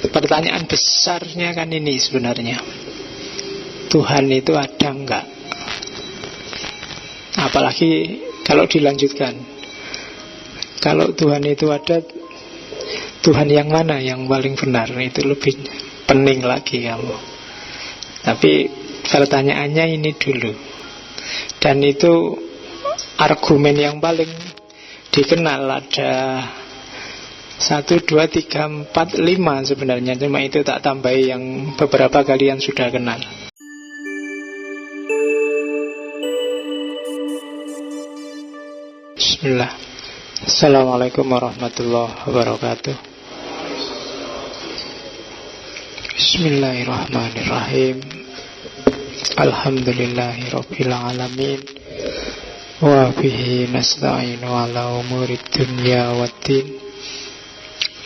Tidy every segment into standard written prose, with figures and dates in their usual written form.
Pertanyaan besarnya kan ini sebenarnya, Tuhan itu ada enggak? Apalagi kalau dilanjutkan, kalau Tuhan itu ada, Tuhan yang mana yang paling benar? Itu lebih pening lagi kamu. Tapi pertanyaannya ini dulu. Dan itu argumen yang paling dikenal. Ada 1, 2, 3, 4, 5 sebenarnya. Cuma itu tak tambahi yang beberapa kalian sudah kenal. Bismillah. Assalamualaikum warahmatullahi wabarakatuh. Bismillahirrahmanirrahim. Alhamdulillahi rabbil alamin. Wa bihi nasta'inu ala umurid dunya waddin.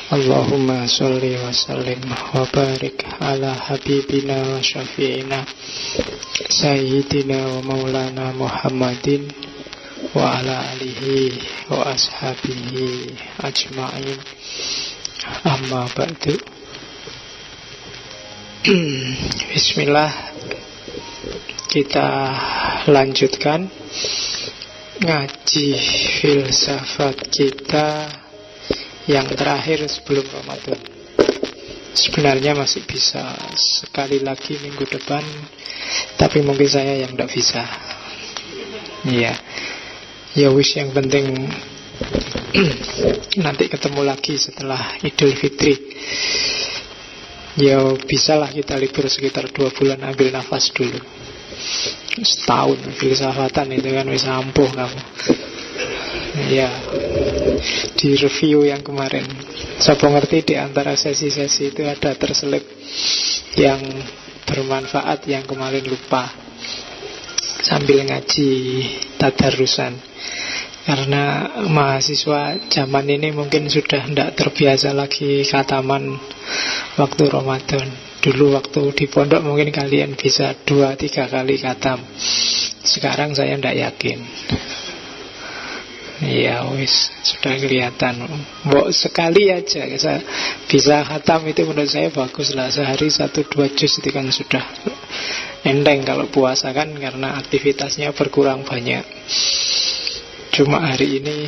Allahumma sholli wa sallim wa barik ala habibina wa syafi'ina sayyidina wa maulana Muhammadin wa ala alihi wa ashabihi ajma'in. Amma ba'du. Bismillah. Kita lanjutkan ngaji filsafat kita yang terakhir sebelum Ramadan. Sebenarnya masih bisa sekali lagi minggu depan, tapi mungkin saya yang tidak bisa. Iya. Ya wis, yang penting nanti ketemu lagi setelah Idul Fitri. Ya bisalah kita libur sekitar 2 bulan, ambil nafas dulu. Setahun filsafatan itu kan bisa ampuh kamu. Ya, di review yang kemarin, saya ngerti di antara sesi-sesi itu ada terselip yang bermanfaat yang kemarin lupa sambil ngaji tadarusan. Karena mahasiswa zaman ini mungkin sudah tidak terbiasa lagi khataman waktu Ramadan. Dulu waktu di pondok mungkin kalian bisa 2-3 kali khatam. Sekarang saya tidak yakin. Ya wis, sudah kelihatan. Mbok sekali aja bisa khatam itu menurut saya bagus lah. Sehari 1-2 juz itu kan sudah enteng kalau puasa kan, karena aktivitasnya berkurang banyak. Cuma hari ini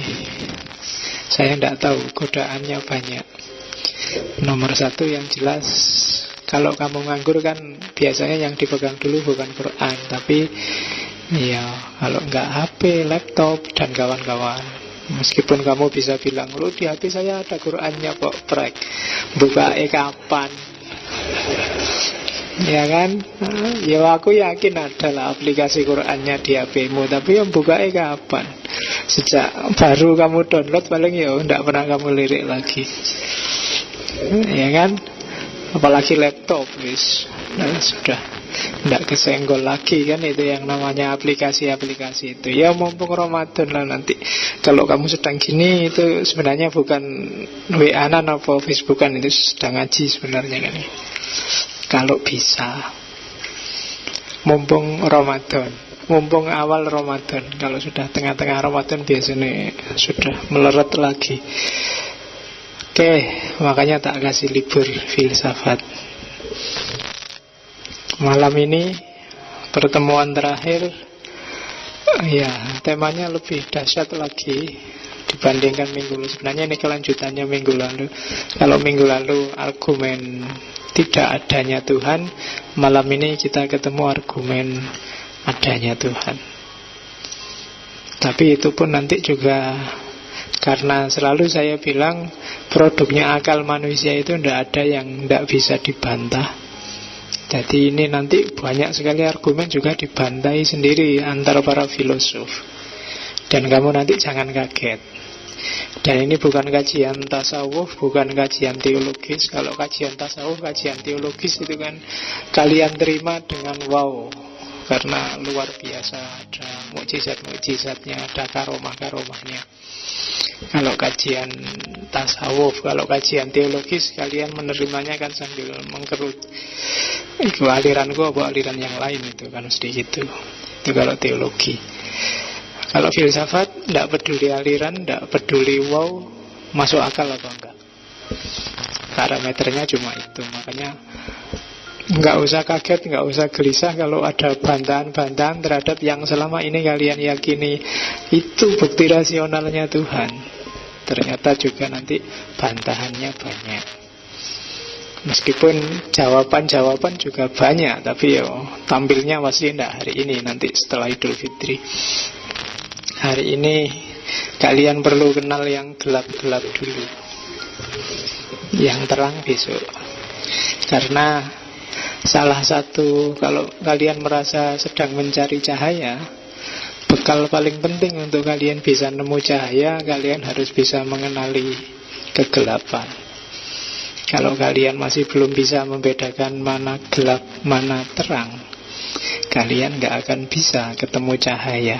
saya tidak tahu, godaannya banyak. Nomor 1 yang jelas, kalau kamu nganggur kan biasanya yang dipegang dulu bukan Quran, tapi ya kalau enggak HP, laptop, dan kawan-kawan. Meskipun kamu bisa bilang, lu di HP saya ada Qurannya kok, prek. Buka kapan? Ya kan? Ya aku yakin adalah aplikasi Qurannya di HPmu, tapi yang buka kapan? Sejak baru kamu download paling ya enggak pernah kamu lirik lagi. Ya kan? Apalagi laptop wis. Nah, sudah tidak kesenggol lagi kan, itu yang namanya aplikasi-aplikasi itu. Ya mumpung Ramadan lah nanti. Kalau kamu sedang gini itu sebenarnya bukan WA-an atau Facebookan, itu sedang ngaji sebenarnya kan. Kalau bisa, mumpung Ramadan, mumpung awal Ramadan. Kalau sudah tengah-tengah Ramadan biasanya sudah meleret lagi. Oke, makanya tak kasih libur filsafat. Malam ini pertemuan terakhir, ya temanya lebih dahsyat lagi dibandingkan minggu lalu. Sebenarnya ini kelanjutannya minggu lalu. Kalau minggu lalu argumen tidak adanya Tuhan, malam ini kita ketemu argumen adanya Tuhan. Tapi itu pun nanti juga, karena selalu saya bilang produknya akal manusia itu tidak ada yang tidak bisa dibantah. Jadi ini nanti banyak sekali argumen juga dibantai sendiri antara para filosof. Dan kamu nanti jangan kaget. Dan ini bukan kajian tasawuf, bukan kajian teologis. Kalau kajian tasawuf, kajian teologis itu kan kalian terima dengan wow, karena luar biasa, ada mukjizat-mukjizatnya, ada karomah-karomahnya. Kalau kajian tasawuf, kalau kajian teologis, kalian menerimanya kan sambil mengkerut. Itu aliranku apa aliran yang lain, itu kan sedikit itu. Itu kalau teologi. Kalau filsafat, tidak peduli aliran, tidak peduli wow, masuk akal atau enggak. parameternya cuma itu. Makanya nggak usah kaget, nggak usah gelisah kalau ada bantahan-bantahan terhadap yang selama ini kalian yakini itu bukti rasionalnya Tuhan. Ternyata juga nanti bantahannya banyak. Meskipun jawaban-jawaban juga banyak, tapi tampilnya pasti tidak hari ini, nanti setelah Idul Fitri. Hari ini kalian perlu kenal yang gelap-gelap dulu, yang terang besok. Karena salah satu, kalau kalian merasa sedang mencari cahaya, bekal paling penting untuk kalian bisa nemu cahaya, kalian harus bisa mengenali kegelapan. Kalau kalian masih belum bisa membedakan mana gelap, mana terang, kalian gak akan bisa ketemu cahaya.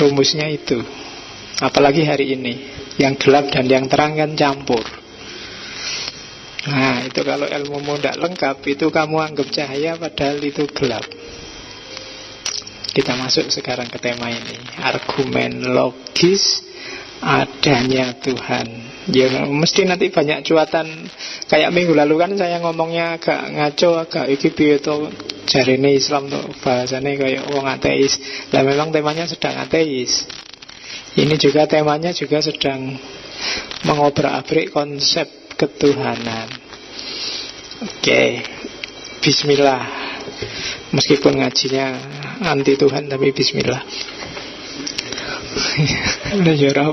Rumusnya itu. Apalagi hari ini, yang gelap dan yang terang kan campur. Nah, itu kalau ilmumu tidak lengkap, itu kamu anggap cahaya padahal itu gelap. Kita masuk sekarang ke tema ini. Argumen logis adanya Tuhan. Ya mesti nanti banyak cuatan. Kayak minggu lalu kan saya ngomongnya agak ngaco, agak iki piye to jarine Islam tuh bahasane kayak wong ateis. Lah memang temanya sedang ateis. Ini juga temanya juga sedang mengobrak-abrik konsep ketuhanan. Oke, bismillah. Meskipun ngajinya anti Tuhan, tapi bismillah.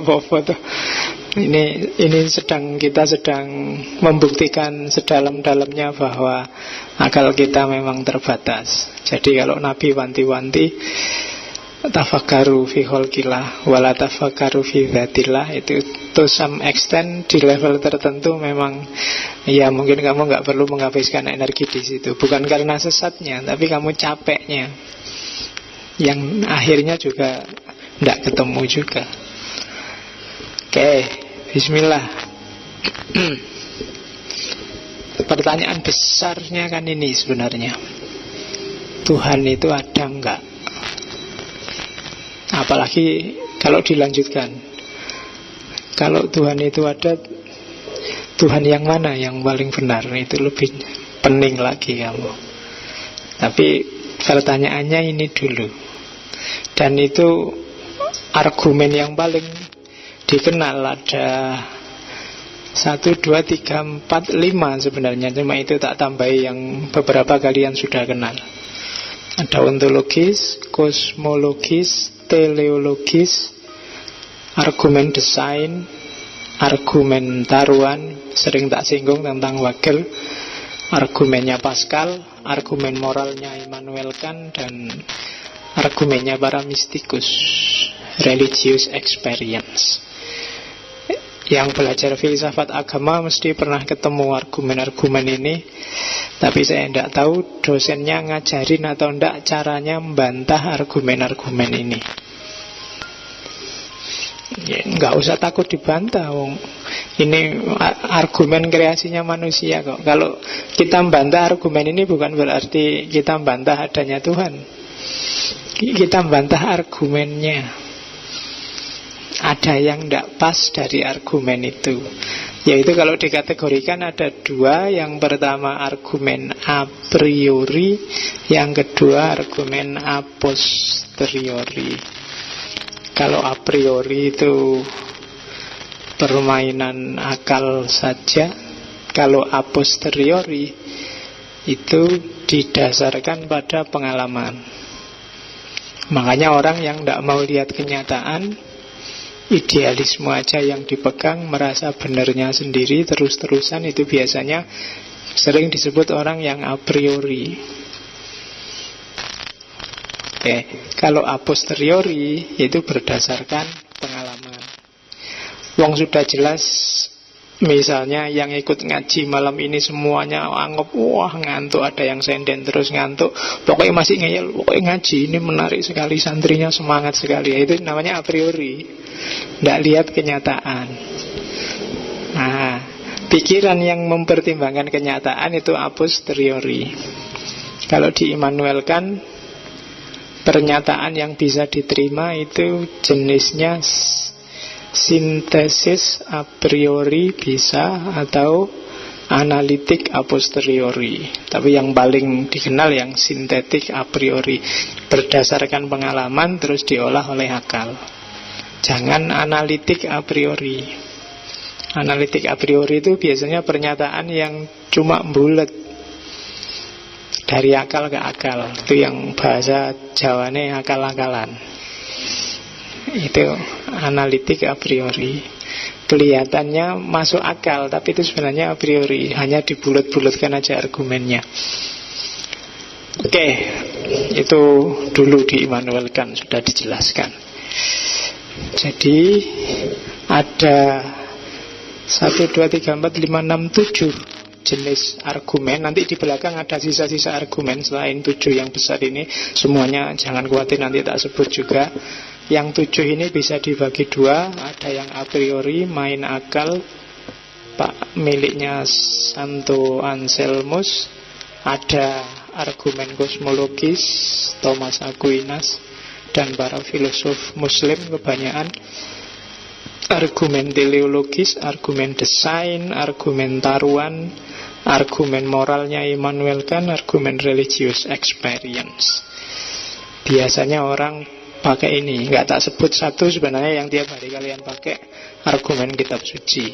apa-apa tuh. Ini kita sedang membuktikan sedalam-dalamnya bahwa akal kita memang terbatas. Jadi kalau Nabi wanti-wanti tafakkaru fi khalqillah wala tafakkaru fi dzatillah, itu to some extent di level tertentu memang ya mungkin kamu nggak perlu menghabiskan energi di situ, bukan karena sesatnya tapi kamu capeknya yang akhirnya juga tidak ketemu juga. Oke, bismillah. Pertanyaan besarnya kan ini sebenarnya, Tuhan itu ada enggak? Apalagi kalau dilanjutkan, kalau Tuhan itu ada, Tuhan yang mana yang paling benar? Itu lebih pening lagi kamu. Tapi pertanyaannya ini dulu. Dan itu argumen yang paling dikenal ada 1, 2, 3, 4, 5 sebenarnya. Cuma itu tak tambahi yang beberapa kalian sudah kenal. Ada ontologis, kosmologis, teleologis, argumen desain, argumen taruhan, sering tak singgung tentang Hegel, argumennya Pascal, argumen moralnya Immanuel Kant, dan argumennya para mistikus, religious experience. Yang belajar filsafat agama mesti pernah ketemu argumen-argumen ini. Tapi saya tidak tahu dosennya ngajarin atau tidak caranya membantah argumen-argumen ini. Ya, nggak usah takut dibantah, wong. Ini argumen kreasinya manusia kok. Kalau kita membantah argumen ini bukan berarti kita membantah adanya Tuhan. Kita membantah argumennya. Ada yang tidak pas dari argumen itu. Yaitu kalau dikategorikan ada 2. Yang pertama argumen a priori, yang kedua argumen a posteriori. Kalau a priori itu permainan akal saja, kalau a posteriori itu didasarkan pada pengalaman. Makanya orang yang tidak mau lihat kenyataan, idealisme aja yang dipegang, merasa benarnya sendiri terus-terusan, itu biasanya sering disebut orang yang a priori. Oke, kalau a posteriori itu berdasarkan pengalaman. Wong sudah jelas, misalnya yang ikut ngaji malam ini semuanya anggap wah ngantuk, ada yang senden terus ngantuk, pokoknya masih ngeyel, pokoknya ngaji ini menarik sekali, santrinya semangat sekali. Itu namanya a priori, tidak lihat kenyataan. Nah, pikiran yang mempertimbangkan kenyataan itu a posteriori. Kalau di Immanuel Kant, pernyataan yang bisa diterima itu jenisnya sintesis a priori bisa, atau analitik a posteriori. Tapi yang paling dikenal yang sintetik a priori, berdasarkan pengalaman terus diolah oleh akal. Jangan analitik a priori. Analitik a priori itu biasanya pernyataan yang cuma bulat, dari akal ke akal. Itu yang bahasa Jawane akal-akalan. Itu analitik a priori. Kelihatannya masuk akal, tapi itu sebenarnya a priori, hanya dibulat-bulatkan aja argumennya. Oke, itu dulu di Immanuel Kant sudah dijelaskan. Jadi ada 1, 2, 3, 4, 5, 6, 7 jenis argumen. Nanti di belakang ada sisa-sisa argumen selain 7 yang besar ini. Semuanya jangan khawatir, nanti tak sebut juga. Yang 7 ini bisa dibagi 2. Ada yang a priori, main akal, Pak miliknya Santo Anselmus. Ada argumen kosmologis, Thomas Aquinas dan para filosof Muslim kebanyakan. Argumen teleologis, argumen desain, argumen taruhan, argumen moralnya Immanuel Kant, argumen religious experience. Biasanya orang pakai ini, nggak tak sebut satu sebenarnya yang tiap hari kalian pakai, argumen kitab suci.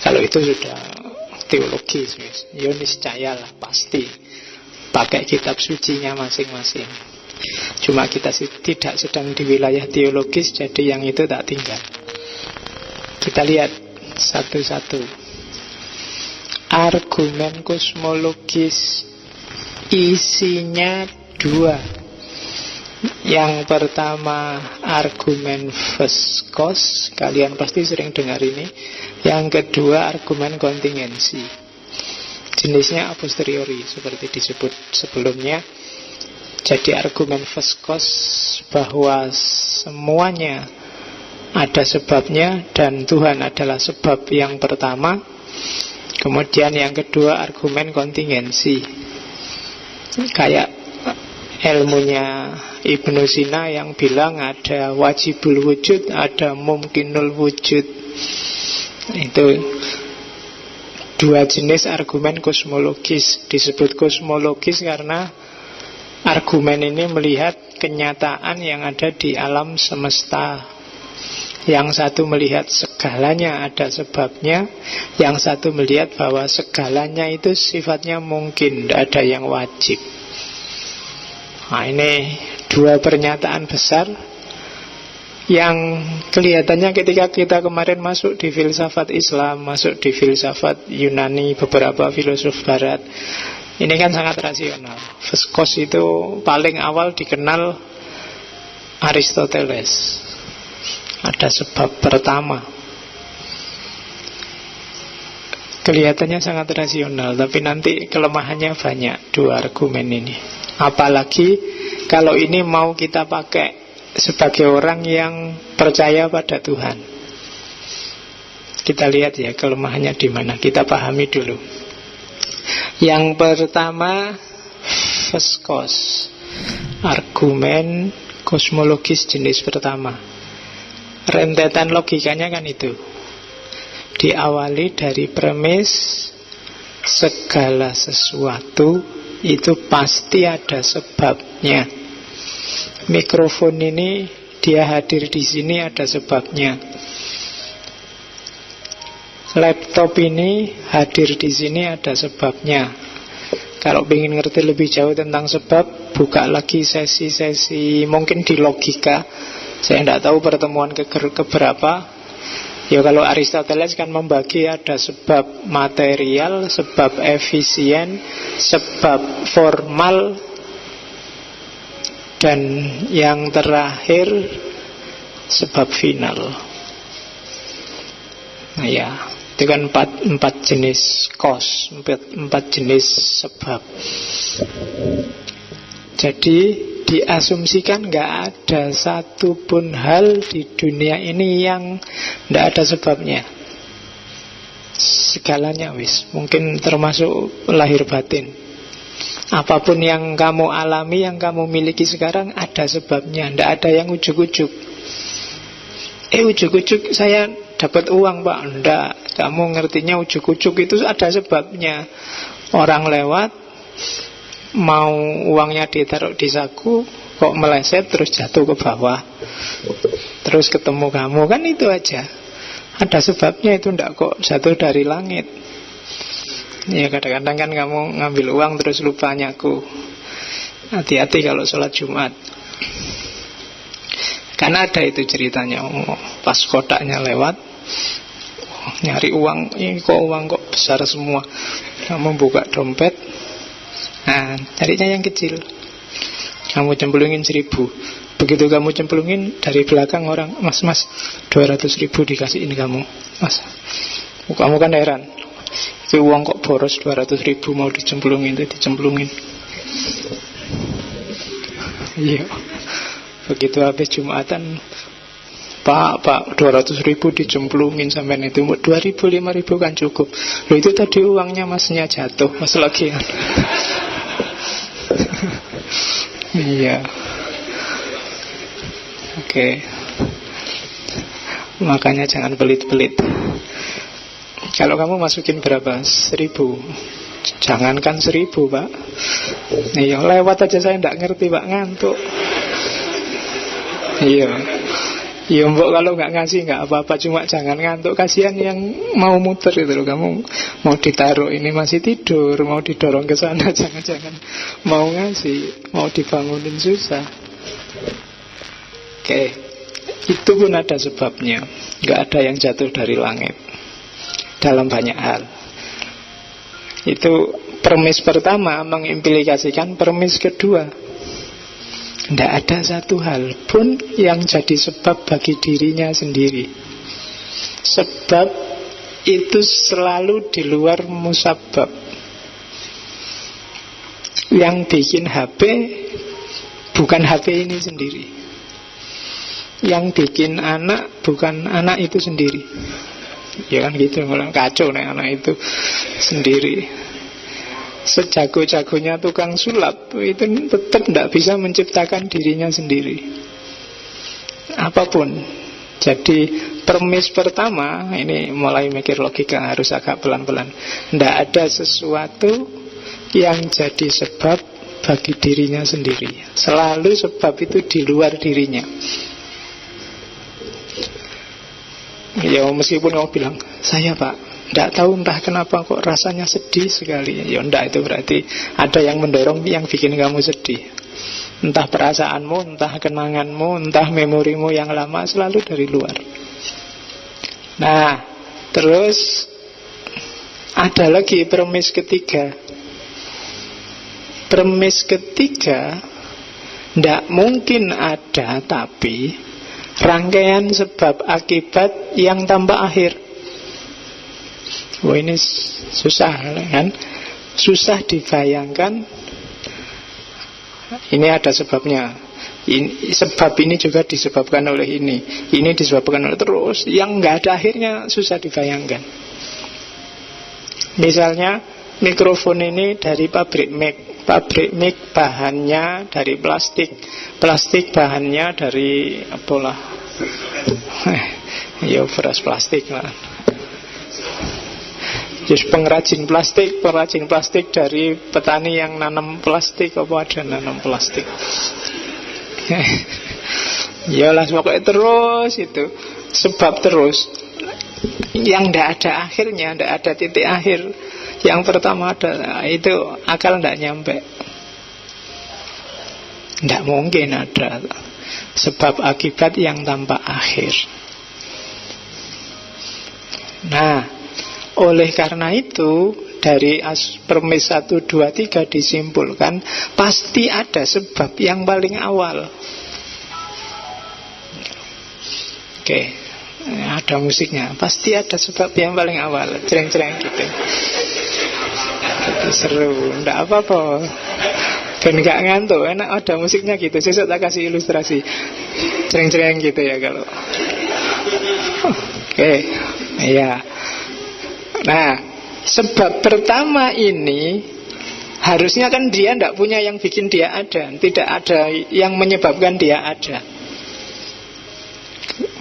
Kalau itu sudah teologis, ya niscaya lah pasti pakai kitab sucinya masing-masing. Cuma kita tidak sedang di wilayah teologis, jadi yang itu tak tinggal. Kita lihat satu-satu. Argumen kosmologis isinya 2. Yang pertama argumen Veskos, kalian pasti sering dengar ini. Yang kedua argumen kontingensi, jenisnya a posteriori seperti disebut sebelumnya. Jadi argumen Veskos bahwa semuanya ada sebabnya dan Tuhan adalah sebab yang pertama. Kemudian yang kedua argumen kontingensi, kayak ilmunya Ibnu Sina yang bilang ada wajibul wujud, ada mumkinul wujud. Itu 2 jenis argumen kosmologis. Disebut kosmologis karena argumen ini melihat kenyataan yang ada di alam semesta. Yang satu melihat segalanya ada sebabnya, yang satu melihat bahwa segalanya itu sifatnya mungkin, tidak ada yang wajib. Nah, ini 2 pernyataan besar yang kelihatannya ketika kita kemarin masuk di filsafat Islam, masuk di filsafat Yunani, beberapa filosof barat, ini kan sangat rasional. Veskos itu paling awal dikenal Aristoteles. Ada sebab pertama. Kelihatannya sangat rasional, tapi nanti kelemahannya banyak 2 argumen ini. Apalagi kalau ini mau kita pakai sebagai orang yang percaya pada Tuhan. Kita lihat ya kelemahannya di mana. Kita pahami dulu. Yang pertama Veskos, argumen kosmologis jenis pertama. Rentetan logikanya kan itu. Diawali dari premis segala sesuatu itu pasti ada sebabnya. Mikrofon ini dia hadir di sini ada sebabnya. Laptop ini hadir di sini ada sebabnya. Kalau ingin ngerti lebih jauh tentang sebab, buka lagi sesi-sesi mungkin di logika. Saya tidak tahu pertemuan keberapa. Ya kalau Aristoteles kan membagi ada sebab material, sebab efisien, sebab formal, dan yang terakhir sebab final. Nah ya, itu kan empat jenis cause, empat jenis sebab. Jadi diasumsikan nggak ada satupun hal di dunia ini yang nggak ada sebabnya. Segalanya wis, mungkin termasuk lahir batin. Apapun yang kamu alami, yang kamu miliki sekarang ada sebabnya, nggak ada yang ujuk-ujuk. ujuk-ujuk saya dapat uang Pak. Enggak, kamu ngertinya ujuk-ujuk itu ada sebabnya. Orang lewat, mau uangnya ditaruh di saku, kok meleset terus jatuh ke bawah, terus ketemu kamu, kan itu aja. Ada sebabnya, itu enggak kok jatuh dari langit. Ya kadang-kadang kan kamu ngambil uang terus lupa nyaku. Hati-hati kalau sholat Jumat. Karena ada itu ceritanya, pas kotaknya lewat, nyari uang, ini kok uang kok besar semua. Kamu buka dompet, nah carinya yang kecil. Kamu cemplungin 1.000. Begitu kamu cemplungin, dari belakang orang, mas 200.000 dikasihin kamu. Mas, kamu kan heran, itu uang kok boros 200.000 mau dicemplungin, itu dicemplungin. Iya. Begitu habis Jumatan, Pak 200.000 dicemplungin sampai itu 2.000, 5.000 kan cukup. Loh itu tadi uangnya masnya jatuh, mas lagi. Iya. Oke. Makanya jangan pelit-pelit. Kalau kamu masukin berapa? 1.000. Jangankan 1.000 Pak. Iya, lewat aja saya tidak ngerti Pak, ngantuk. Iya. Ya mbok kalau nggak ngasih nggak apa-apa, cuma jangan ngantuk. Kasihan yang mau muter itu loh. Kamu mau ditaruh ini masih tidur, mau didorong ke sana, jangan-jangan mau ngasih, mau dibangunin susah. Oke, itu pun ada sebabnya. Nggak ada yang jatuh dari langit dalam banyak hal. Itu premis pertama mengimplikasikan premis kedua. Tidak ada satu hal pun yang jadi sebab bagi dirinya sendiri. Sebab itu selalu di luar musabab. Yang bikin HP bukan HP ini sendiri. Yang bikin anak bukan anak itu sendiri. Ya kan gitu, kacau nih anak itu sendiri. Sejago-jagonya tukang sulap itu tetap tidak bisa menciptakan dirinya sendiri. Apapun. Jadi premis pertama, ini mulai mikir logika harus agak pelan-pelan. Tidak ada sesuatu yang jadi sebab bagi dirinya sendiri. Selalu sebab itu di luar dirinya. Ya meskipun kamu bilang, saya Pak tidak tahu entah kenapa kok rasanya sedih sekali. Ya enggak, itu berarti ada yang mendorong yang bikin kamu sedih. Entah perasaanmu, entah kenanganmu, entah memorimu yang lama, selalu dari luar. Nah, terus ada lagi premis ketiga. Premis ketiga, tidak mungkin ada tapi rangkaian sebab akibat yang tanpa akhir. Wah ini susah kan? Susah dibayangkan. Ini ada sebabnya. Sebab ini juga disebabkan oleh ini. Ini disebabkan oleh terus. Yang nggak ada akhirnya susah dibayangkan. Misalnya mikrofon ini dari pabrik mic. Pabrik mic bahannya dari plastik. Plastik bahannya dari apalah. Ya beras plastik lah. Jadi pengrajin plastik dari petani yang nanam plastik, apa ada nanam plastik. Ya lah pokoknya terus itu. Sebab terus. Yang tidak ada akhirnya, tidak ada titik akhir. Yang pertama ada, itu akal tidak nyampe. Tidak mungkin ada sebab akibat yang tanpa akhir. Nah, oleh karena itu dari premis 1, 2, 3 disimpulkan pasti ada sebab yang paling awal. Oke, ada musiknya. Pasti ada sebab yang paling awal. Cereng-cereng gitu. Itu seru, enggak apa-apa. Dan gak ngantuk, enak ada musiknya gitu. Sesuk tak kasih ilustrasi. Cereng-cereng gitu ya kalau. Oke, iya. Nah, sebab pertama ini harusnya kan dia tidak punya yang bikin dia ada. Tidak ada yang menyebabkan dia ada.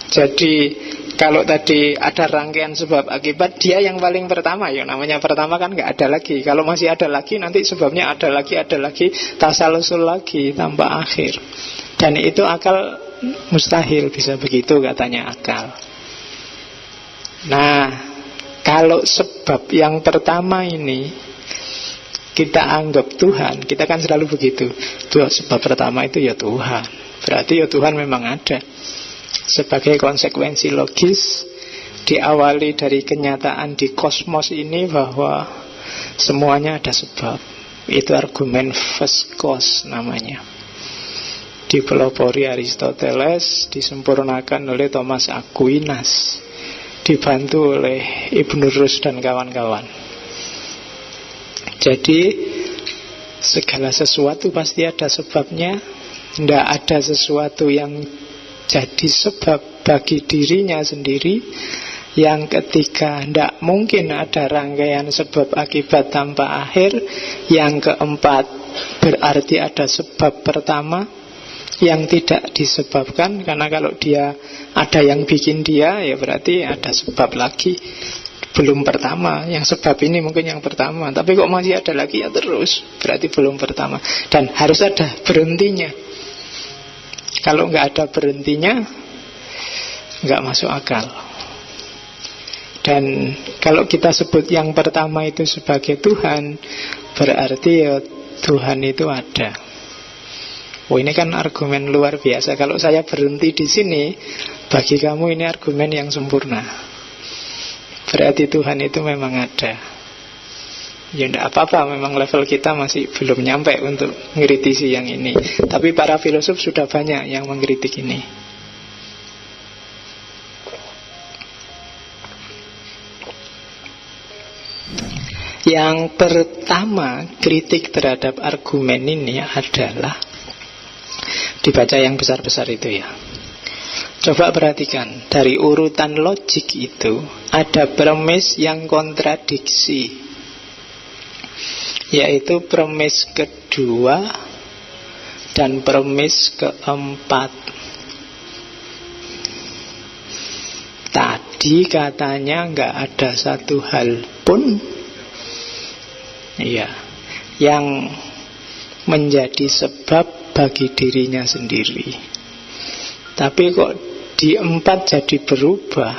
Jadi kalau tadi ada rangkaian sebab akibat, dia yang paling pertama. Ya namanya pertama kan nggak ada lagi. Kalau masih ada lagi, nanti sebabnya ada lagi, tasalusul lagi tanpa akhir. Dan itu akal mustahil bisa begitu, katanya akal. Nah, kalau sebab yang pertama ini kita anggap Tuhan, kita kan selalu begitu. Tuh, sebab pertama itu ya Tuhan. Berarti ya Tuhan memang ada. Sebagai konsekuensi logis, diawali dari kenyataan di kosmos ini bahwa semuanya ada sebab. Itu argumen first cause namanya. Dipelopori Aristoteles, disempurnakan oleh Thomas Aquinas, dibantu oleh Ibn Rus dan kawan-kawan. Jadi segala sesuatu pasti ada sebabnya. Tidak ada sesuatu yang jadi sebab bagi dirinya sendiri. Yang ketiga, tidak mungkin ada rangkaian sebab akibat tanpa akhir. Yang keempat, berarti ada sebab pertama yang tidak disebabkan. Karena kalau dia ada yang bikin dia, ya berarti ada sebab lagi. Belum pertama. Yang sebab ini mungkin yang pertama, tapi kok masih ada lagi, ya terus berarti belum pertama. Dan harus ada berhentinya. Kalau nggak ada berhentinya, nggak masuk akal. Dan kalau kita sebut yang pertama itu sebagai Tuhan, berarti ya Tuhan itu ada. Oh, ini kan argumen luar biasa. Kalau saya berhenti di sini, bagi kamu ini argumen yang sempurna. Berarti Tuhan itu memang ada. Ya tidak apa-apa, memang level kita masih belum nyampe untuk mengkritisi yang ini. Tapi para filosof sudah banyak yang mengkritik ini. Yang pertama, kritik terhadap argumen ini adalah, dibaca yang besar-besar itu ya. Coba perhatikan, dari urutan logik itu ada premis yang kontradiksi, yaitu premis kedua dan premis keempat. Tadi katanya nggak ada satu hal pun yang menjadi sebab bagi dirinya sendiri. Tapi kok di 4 jadi berubah?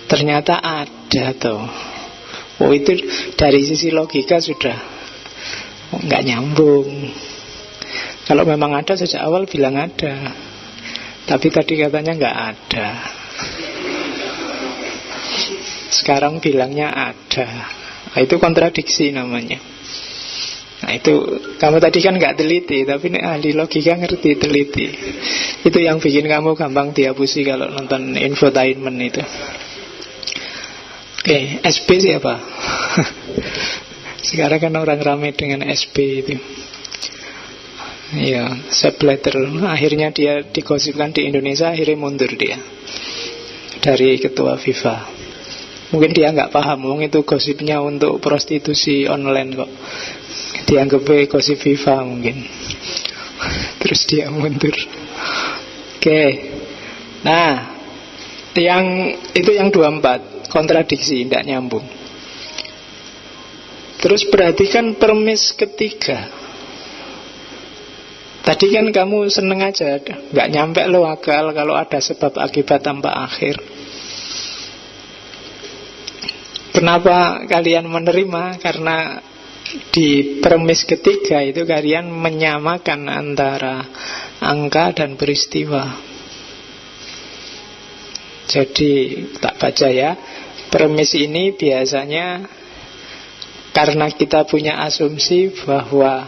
Ternyata ada toh. Oh, itu dari sisi logika sudah nggak nyambung. Kalau memang ada sejak awal bilang ada, tapi tadi katanya nggak ada. Sekarang bilangnya ada. Nah, itu kontradiksi namanya. Nah, itu kamu tadi kan nggak teliti, tapi ini ahli logika ngerti, teliti. Itu yang bikin kamu gampang dihapusi kalau nonton infotainment itu. Oke, SB siapa? Sekarang kan orang ramai dengan SB itu. Ya, Sepp Blatter. Akhirnya dia digosipkan di Indonesia, akhirnya mundur dia dari ketua FIFA. Mungkin dia nggak paham, mungkin itu gosipnya untuk prostitusi online kok. Dianggap gosip FIFA mungkin. Terus dia mundur. Oke. Nah, itu yang 24. Kontradiksi, tidak nyambung. Terus perhatikan premis ketiga. Tadi kan kamu seneng aja, nggak nyampe lo akal kalau ada sebab akibat tanpa akhir. Kenapa kalian menerima? Karena di premis ketiga itu kalian menyamakan antara angka dan peristiwa. Jadi tak baca ya. Premis ini biasanya karena kita punya asumsi bahwa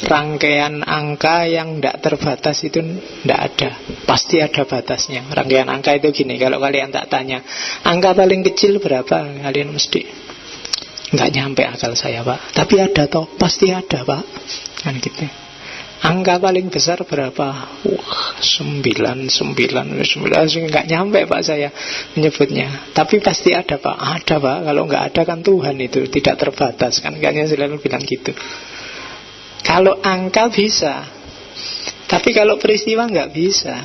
rangkaian angka yang tidak terbatas itu tidak ada. Pasti ada batasnya. Rangkaian angka itu gini, kalau kalian tak tanya angka paling kecil berapa, kalian mesti nggak nyampe akal saya pak. Tapi ada toh, pasti ada pak. Kan gitu. Angka paling besar berapa? Wah, 9 nggak nyampe pak saya menyebutnya. Tapi pasti ada pak. Ada pak. Kalau nggak ada kan Tuhan itu tidak terbatas kan. Kayaknya selalu bilang gitu. Kalau angka bisa, tapi kalau peristiwa nggak bisa.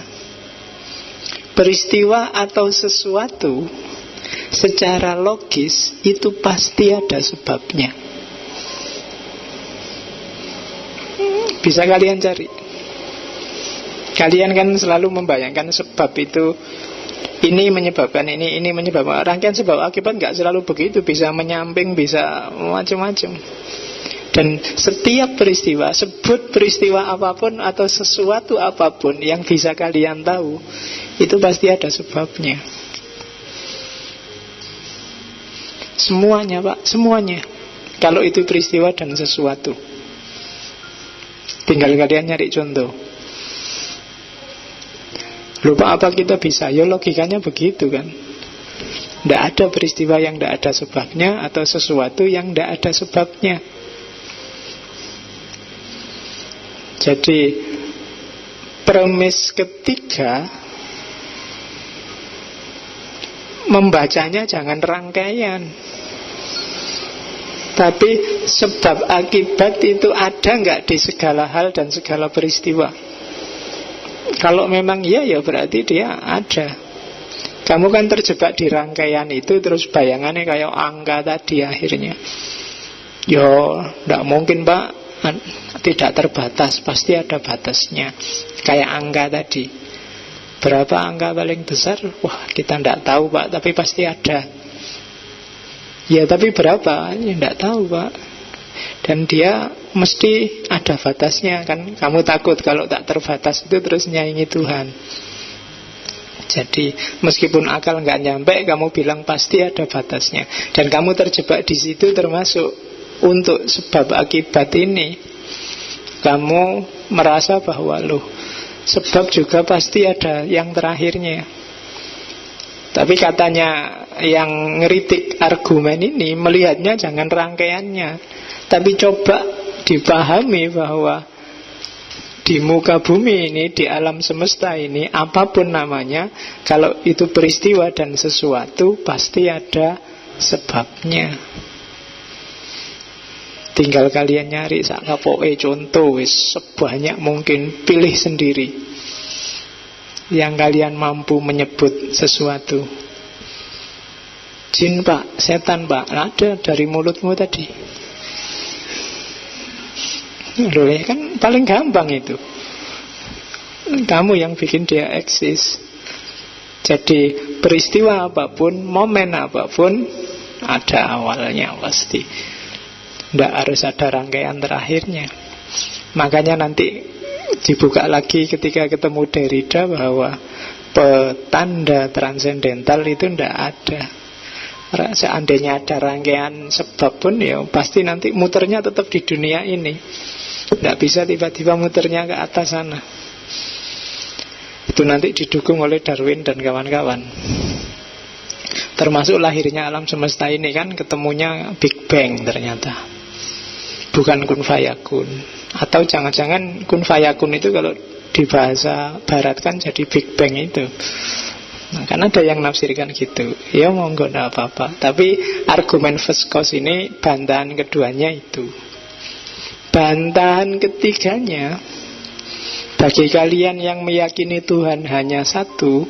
peristiwa atau sesuatu secara logis itu pasti ada sebabnya. Bisa kalian cari. Kalian kan selalu membayangkan sebab itu, ini menyebabkan ini menyebabkan. Rangkaian sebab akibat nggak selalu begitu, bisa menyamping, bisa macam-macam. Dan setiap peristiwa, sebut peristiwa apapun atau sesuatu apapun yang bisa kalian tahu, itu pasti ada sebabnya. Semuanya, Pak, semuanya. Kalau itu peristiwa dan sesuatu, tinggal kalian nyari contoh. Lupa apa kita bisa? Ya logikanya begitu kan. Tidak ada peristiwa yang tidak ada sebabnya, atau sesuatu yang tidak ada sebabnya. Jadi premis ketiga, membacanya jangan rangkaian, tapi sebab akibat itu ada nggak di segala hal dan segala peristiwa. Kalau memang iya, ya berarti dia ada. Kamu kan terjebak di rangkaian itu, terus bayangannya kayak angka tadi akhirnya. Yo, tidak mungkin, Pak, tidak terbatas, pasti ada batasnya. Kayak angka tadi, berapa angka paling besar? Wah, kita tidak tahu, Pak, tapi pasti ada. Ya, tapi berapa? Ya, tidak tahu, Pak. Dan dia mesti ada batasnya kan. Kamu takut kalau tak terbatas itu terus nyaingi Tuhan. Jadi meskipun akal nggak nyampe, kamu bilang pasti ada batasnya. Dan kamu terjebak di situ, termasuk untuk sebab akibat ini. Kamu merasa bahwa loh, sebab juga pasti ada yang terakhirnya. Tapi katanya yang ngeritik argumen ini melihatnya jangan rangkaiannya, tapi coba dipahami bahwa di muka bumi ini, di alam semesta ini, apapun namanya, kalau itu peristiwa dan sesuatu pasti ada sebabnya. Tinggal kalian nyari sak kapoke contoh wis sebanyak mungkin, pilih sendiri yang kalian mampu menyebut sesuatu. Jin, Pak, setan, Pak, ada dari mulutmu tadi. Loh, ya kan paling gampang itu. Kamu yang bikin dia eksis. Jadi peristiwa apapun, momen apapun, ada awalnya pasti. Tidak harus ada rangkaian terakhirnya. Makanya nanti dibuka lagi ketika ketemu Derrida bahwa petanda transendental itu tidak ada. Seandainya ada rangkaian sebab pun, ya pasti nanti muternya tetap di dunia ini. Tidak bisa tiba-tiba muternya ke atas sana. Itu nanti didukung oleh Darwin dan kawan-kawan. Termasuk lahirnya alam semesta ini kan ketemunya Big Bang ternyata, bukan kun fayakun. Atau jangan-jangan kun fayakun itu kalau di bahasa barat kan jadi Big Bang itu. Nah, kan ada yang nafsirkan gitu. Ya monggo, enggak apa-apa. Tapi argumen first cause ini, bantahan keduanya itu. Bantahan ketiganya, bagi kalian yang meyakini Tuhan hanya satu,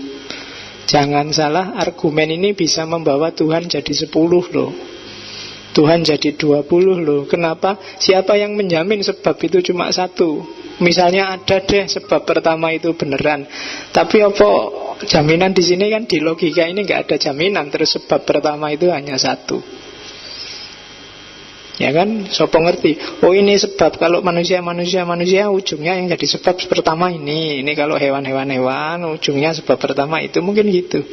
jangan salah, argumen ini bisa membawa Tuhan jadi 10 loh. Tuhan jadi 20 loh. Kenapa? Siapa yang menjamin sebab itu cuma satu? Misalnya ada deh sebab pertama itu beneran, tapi apa jaminan di sini kan, di logika ini nggak ada jaminan. Terus sebab pertama itu hanya satu, ya kan? Sopo ngerti? Oh ini sebab, kalau manusia ujungnya yang jadi sebab pertama ini. Ini kalau hewan ujungnya sebab pertama itu, mungkin gitu.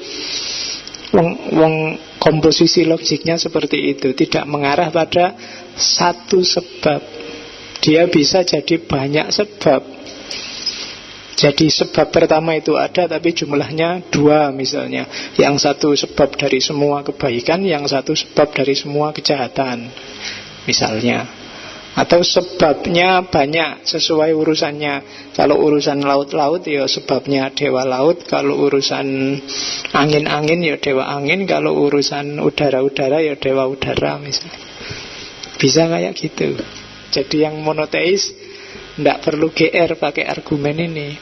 Wong komposisi logiknya seperti itu, tidak mengarah pada satu sebab. Dia bisa jadi banyak sebab. Jadi sebab pertama itu ada, tapi jumlahnya 2 misalnya. Yang satu sebab dari semua kebaikan, yang satu sebab dari semua kejahatan misalnya. Atau sebabnya banyak sesuai urusannya. Kalau urusan laut-laut ya sebabnya dewa laut. Kalau urusan angin-angin ya dewa angin. Kalau urusan udara-udara ya dewa udara misalnya. Bisa kayak gitu. Jadi yang monoteis tidak perlu GR pakai argumen ini.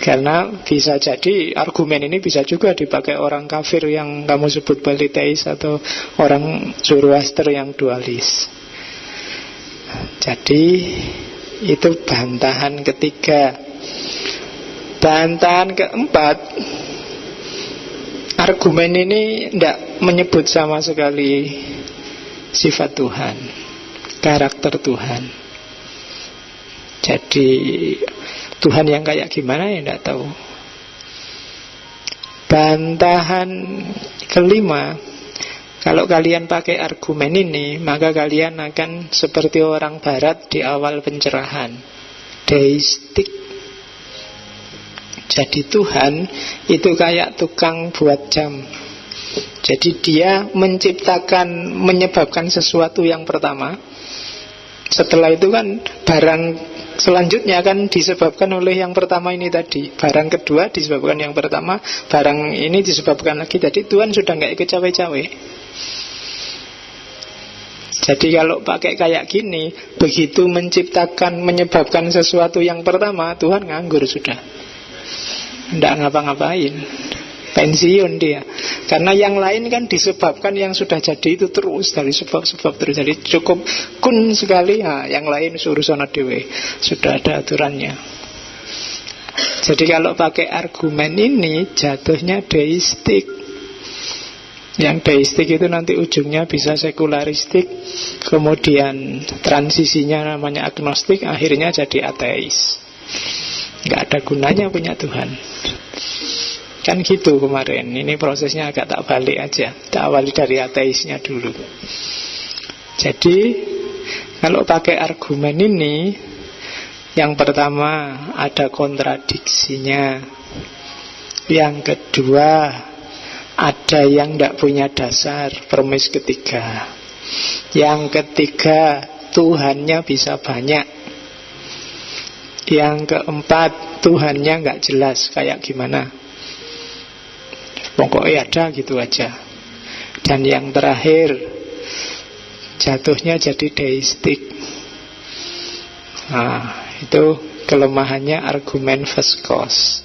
Karena bisa jadi argumen ini bisa juga dipakai orang kafir yang kamu sebut politeis, atau orang Zoroaster yang dualis. Jadi itu bantahan ketiga. Bantahan keempat, argumen ini tidak menyebut sama sekali sifat Tuhan, karakter Tuhan. Jadi Tuhan yang kayak gimana ya tidak tahu. Bantahan kelima, kalau kalian pakai argumen ini, maka kalian akan seperti orang barat di awal pencerahan, deistik. Jadi Tuhan itu kayak tukang buat jam. Jadi dia menciptakan, menyebabkan sesuatu yang pertama. Setelah itu kan barang selanjutnya akan disebabkan oleh yang pertama ini tadi. Barang kedua disebabkan yang pertama, barang ini disebabkan lagi. Jadi Tuhan sudah nggak ikut cawe-cawe. Jadi kalau pakai kayak gini, begitu menciptakan, menyebabkan sesuatu yang pertama, Tuhan nganggur sudah, nggak ngapa-ngapain, pensiun dia. Karena yang lain kan disebabkan yang sudah jadi itu terus, dari sebab-sebab terus. Jadi cukup kun sekali, yang lain suruh sono dewe, sudah ada aturannya. Jadi kalau pakai argumen ini jatuhnya deistik. Yang deistik itu nanti ujungnya bisa sekularistik, kemudian transisinya namanya agnostik, akhirnya jadi ateis. Nggak ada gunanya punya Tuhan. Kan gitu kemarin. Ini prosesnya agak tak balik aja. Tak awali dari ateisnya dulu. Jadi kalau pakai argumen ini, yang pertama ada kontradiksinya. Yang kedua ada yang tidak punya dasar, premis ketiga. Yang ketiga, Tuhannya bisa banyak. Yang keempat, Tuhannya nggak jelas kayak gimana, pokoknya ada gitu aja. Dan yang terakhir, jatuhnya jadi deistik. Nah, itu kelemahannya argumen Veskos.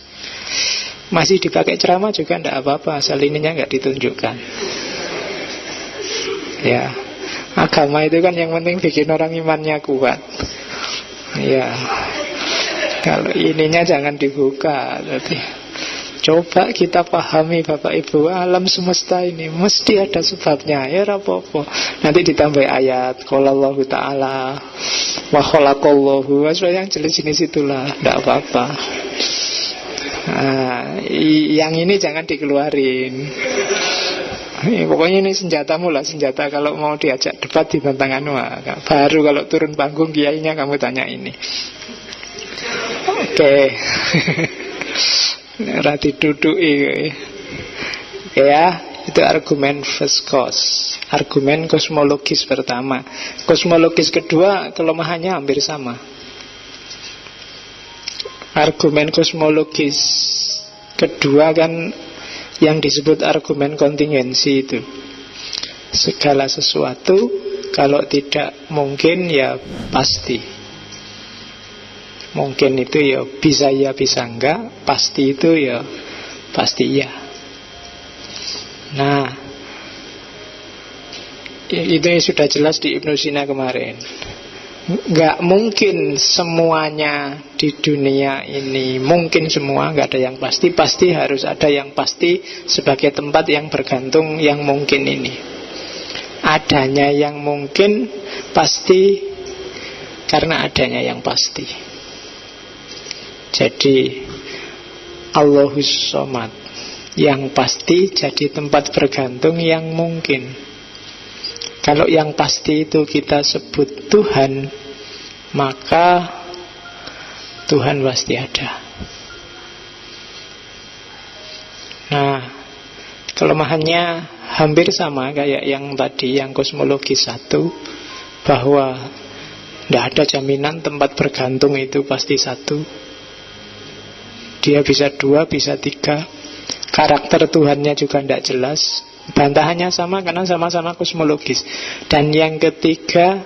Masih dipakai ceramah juga tidak apa-apa, asal ininya nggak ditunjukkan. Ya, agama itu kan yang penting bikin orang imannya kuat. Ya, kalau ininya jangan dibuka. Jadi coba kita pahami Bapak Ibu, alam semesta ini mesti ada sebabnya. Ya rapopo. Nanti ditambah ayat qala Allahu ta'ala wa khalaqallahu. Yang jelas-jelas itulah, tidak apa-apa. Nah, yang ini jangan dikeluarin. Pokoknya ini senjatamu lah, senjata kalau mau diajak debat ditantang anu. Baru kalau turun panggung kiainya kamu tanya ini. Oke. Rati duduk ya, itu argumen Veskos. Argumen kosmologis pertama. Kosmologis kedua kelemahannya hampir sama. Argumen kosmologis kedua kan yang disebut argumen kontingensi itu. Segala sesuatu kalau tidak mungkin ya pasti. Mungkin itu ya bisa enggak, pasti itu ya pasti ya. Nah, itu sudah jelas di Ibnu Sina kemarin. Nggak mungkin semuanya di dunia ini mungkin semua, nggak ada yang pasti. Pasti harus ada yang pasti sebagai tempat yang bergantung yang mungkin ini. Adanya yang mungkin pasti karena adanya yang pasti. Jadi Allahus Somad, yang pasti jadi tempat bergantung yang mungkin. Kalau yang pasti itu kita sebut Tuhan, maka Tuhan pasti ada. Nah, kelemahannya hampir sama kayak yang tadi, yang kosmologi satu, bahwa tidak ada jaminan tempat bergantung itu pasti satu. Dia bisa dua, bisa tiga. Karakter Tuhannya juga tidak jelas. Bantahannya sama karena sama-sama kosmologis. Dan yang ketiga,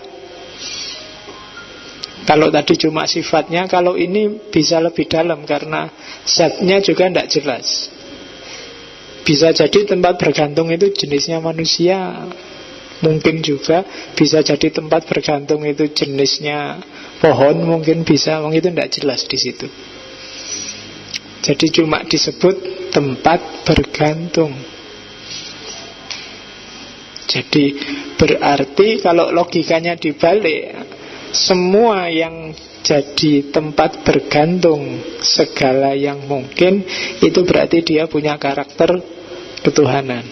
Kalau tadi cuma sifatnya, kalau ini bisa lebih dalam karena zatnya juga tidak jelas. Bisa jadi tempat bergantung itu jenisnya manusia, mungkin juga bisa jadi tempat bergantung itu jenisnya pohon, mungkin bisa, itu tidak jelas di situ. Jadi cuma disebut tempat bergantung. Jadi berarti kalau logikanya dibalik, semua yang jadi tempat bergantung segala yang mungkin, itu berarti dia punya karakter ketuhanan.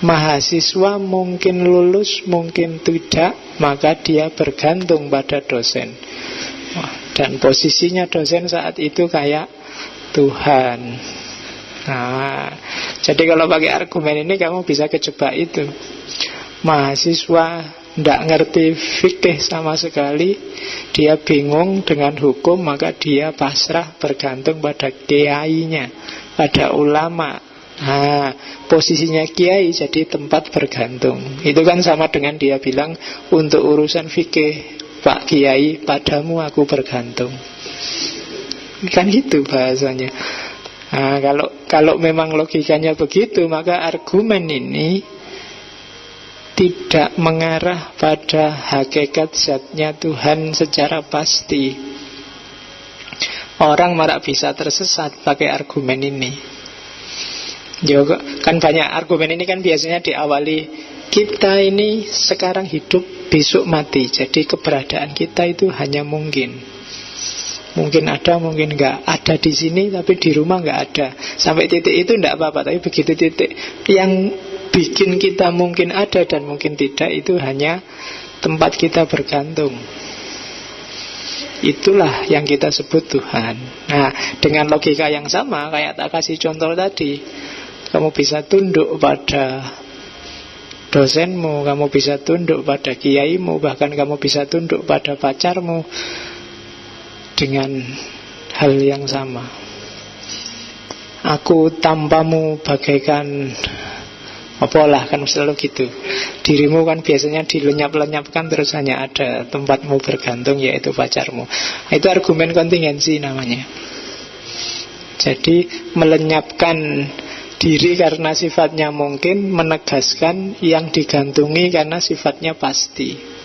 Mahasiswa mungkin lulus, mungkin tidak, maka dia bergantung pada dosen. Dan posisinya dosen saat itu kayak Tuhan. Nah, jadi kalau pakai argumen ini kamu bisa kejebak itu. Mahasiswa tidak ngerti fikih sama sekali, dia bingung dengan hukum, maka dia pasrah bergantung pada kiainya, pada ulama. Nah, posisinya kiai jadi tempat bergantung. Itu kan sama dengan dia bilang, untuk urusan fikih, Pak Kiai, padamu aku bergantung. Kan itu bahasanya. Nah, kalau memang logikanya begitu, maka argumen ini tidak mengarah pada hakikat zatnya Tuhan secara pasti. Orang malah bisa tersesat pakai argumen ini. Kan banyak argumen ini kan biasanya diawali, kita ini sekarang hidup, besok mati. Jadi keberadaan kita itu hanya mungkin. Mungkin ada, mungkin enggak. Ada di sini, tapi di rumah enggak ada. Sampai titik itu enggak apa-apa. Tapi begitu titik yang bikin kita mungkin ada dan mungkin tidak, itu hanya tempat kita bergantung. Itulah yang kita sebut Tuhan. Nah, dengan logika yang sama, kayak tak kasih contoh tadi, kamu bisa tunduk pada dosenmu, kamu bisa tunduk pada kiaimu, bahkan kamu bisa tunduk pada pacarmu dengan hal yang sama. Aku tanpamu bagaikan apalah, kan selalu gitu. Dirimu kan biasanya dilenyap-lenyapkan, terus hanya ada tempatmu bergantung, yaitu pacarmu. Itu argumen kontingensi namanya. Jadi melenyapkan diri karena sifatnya mungkin, menegaskan yang digantungi karena sifatnya pasti.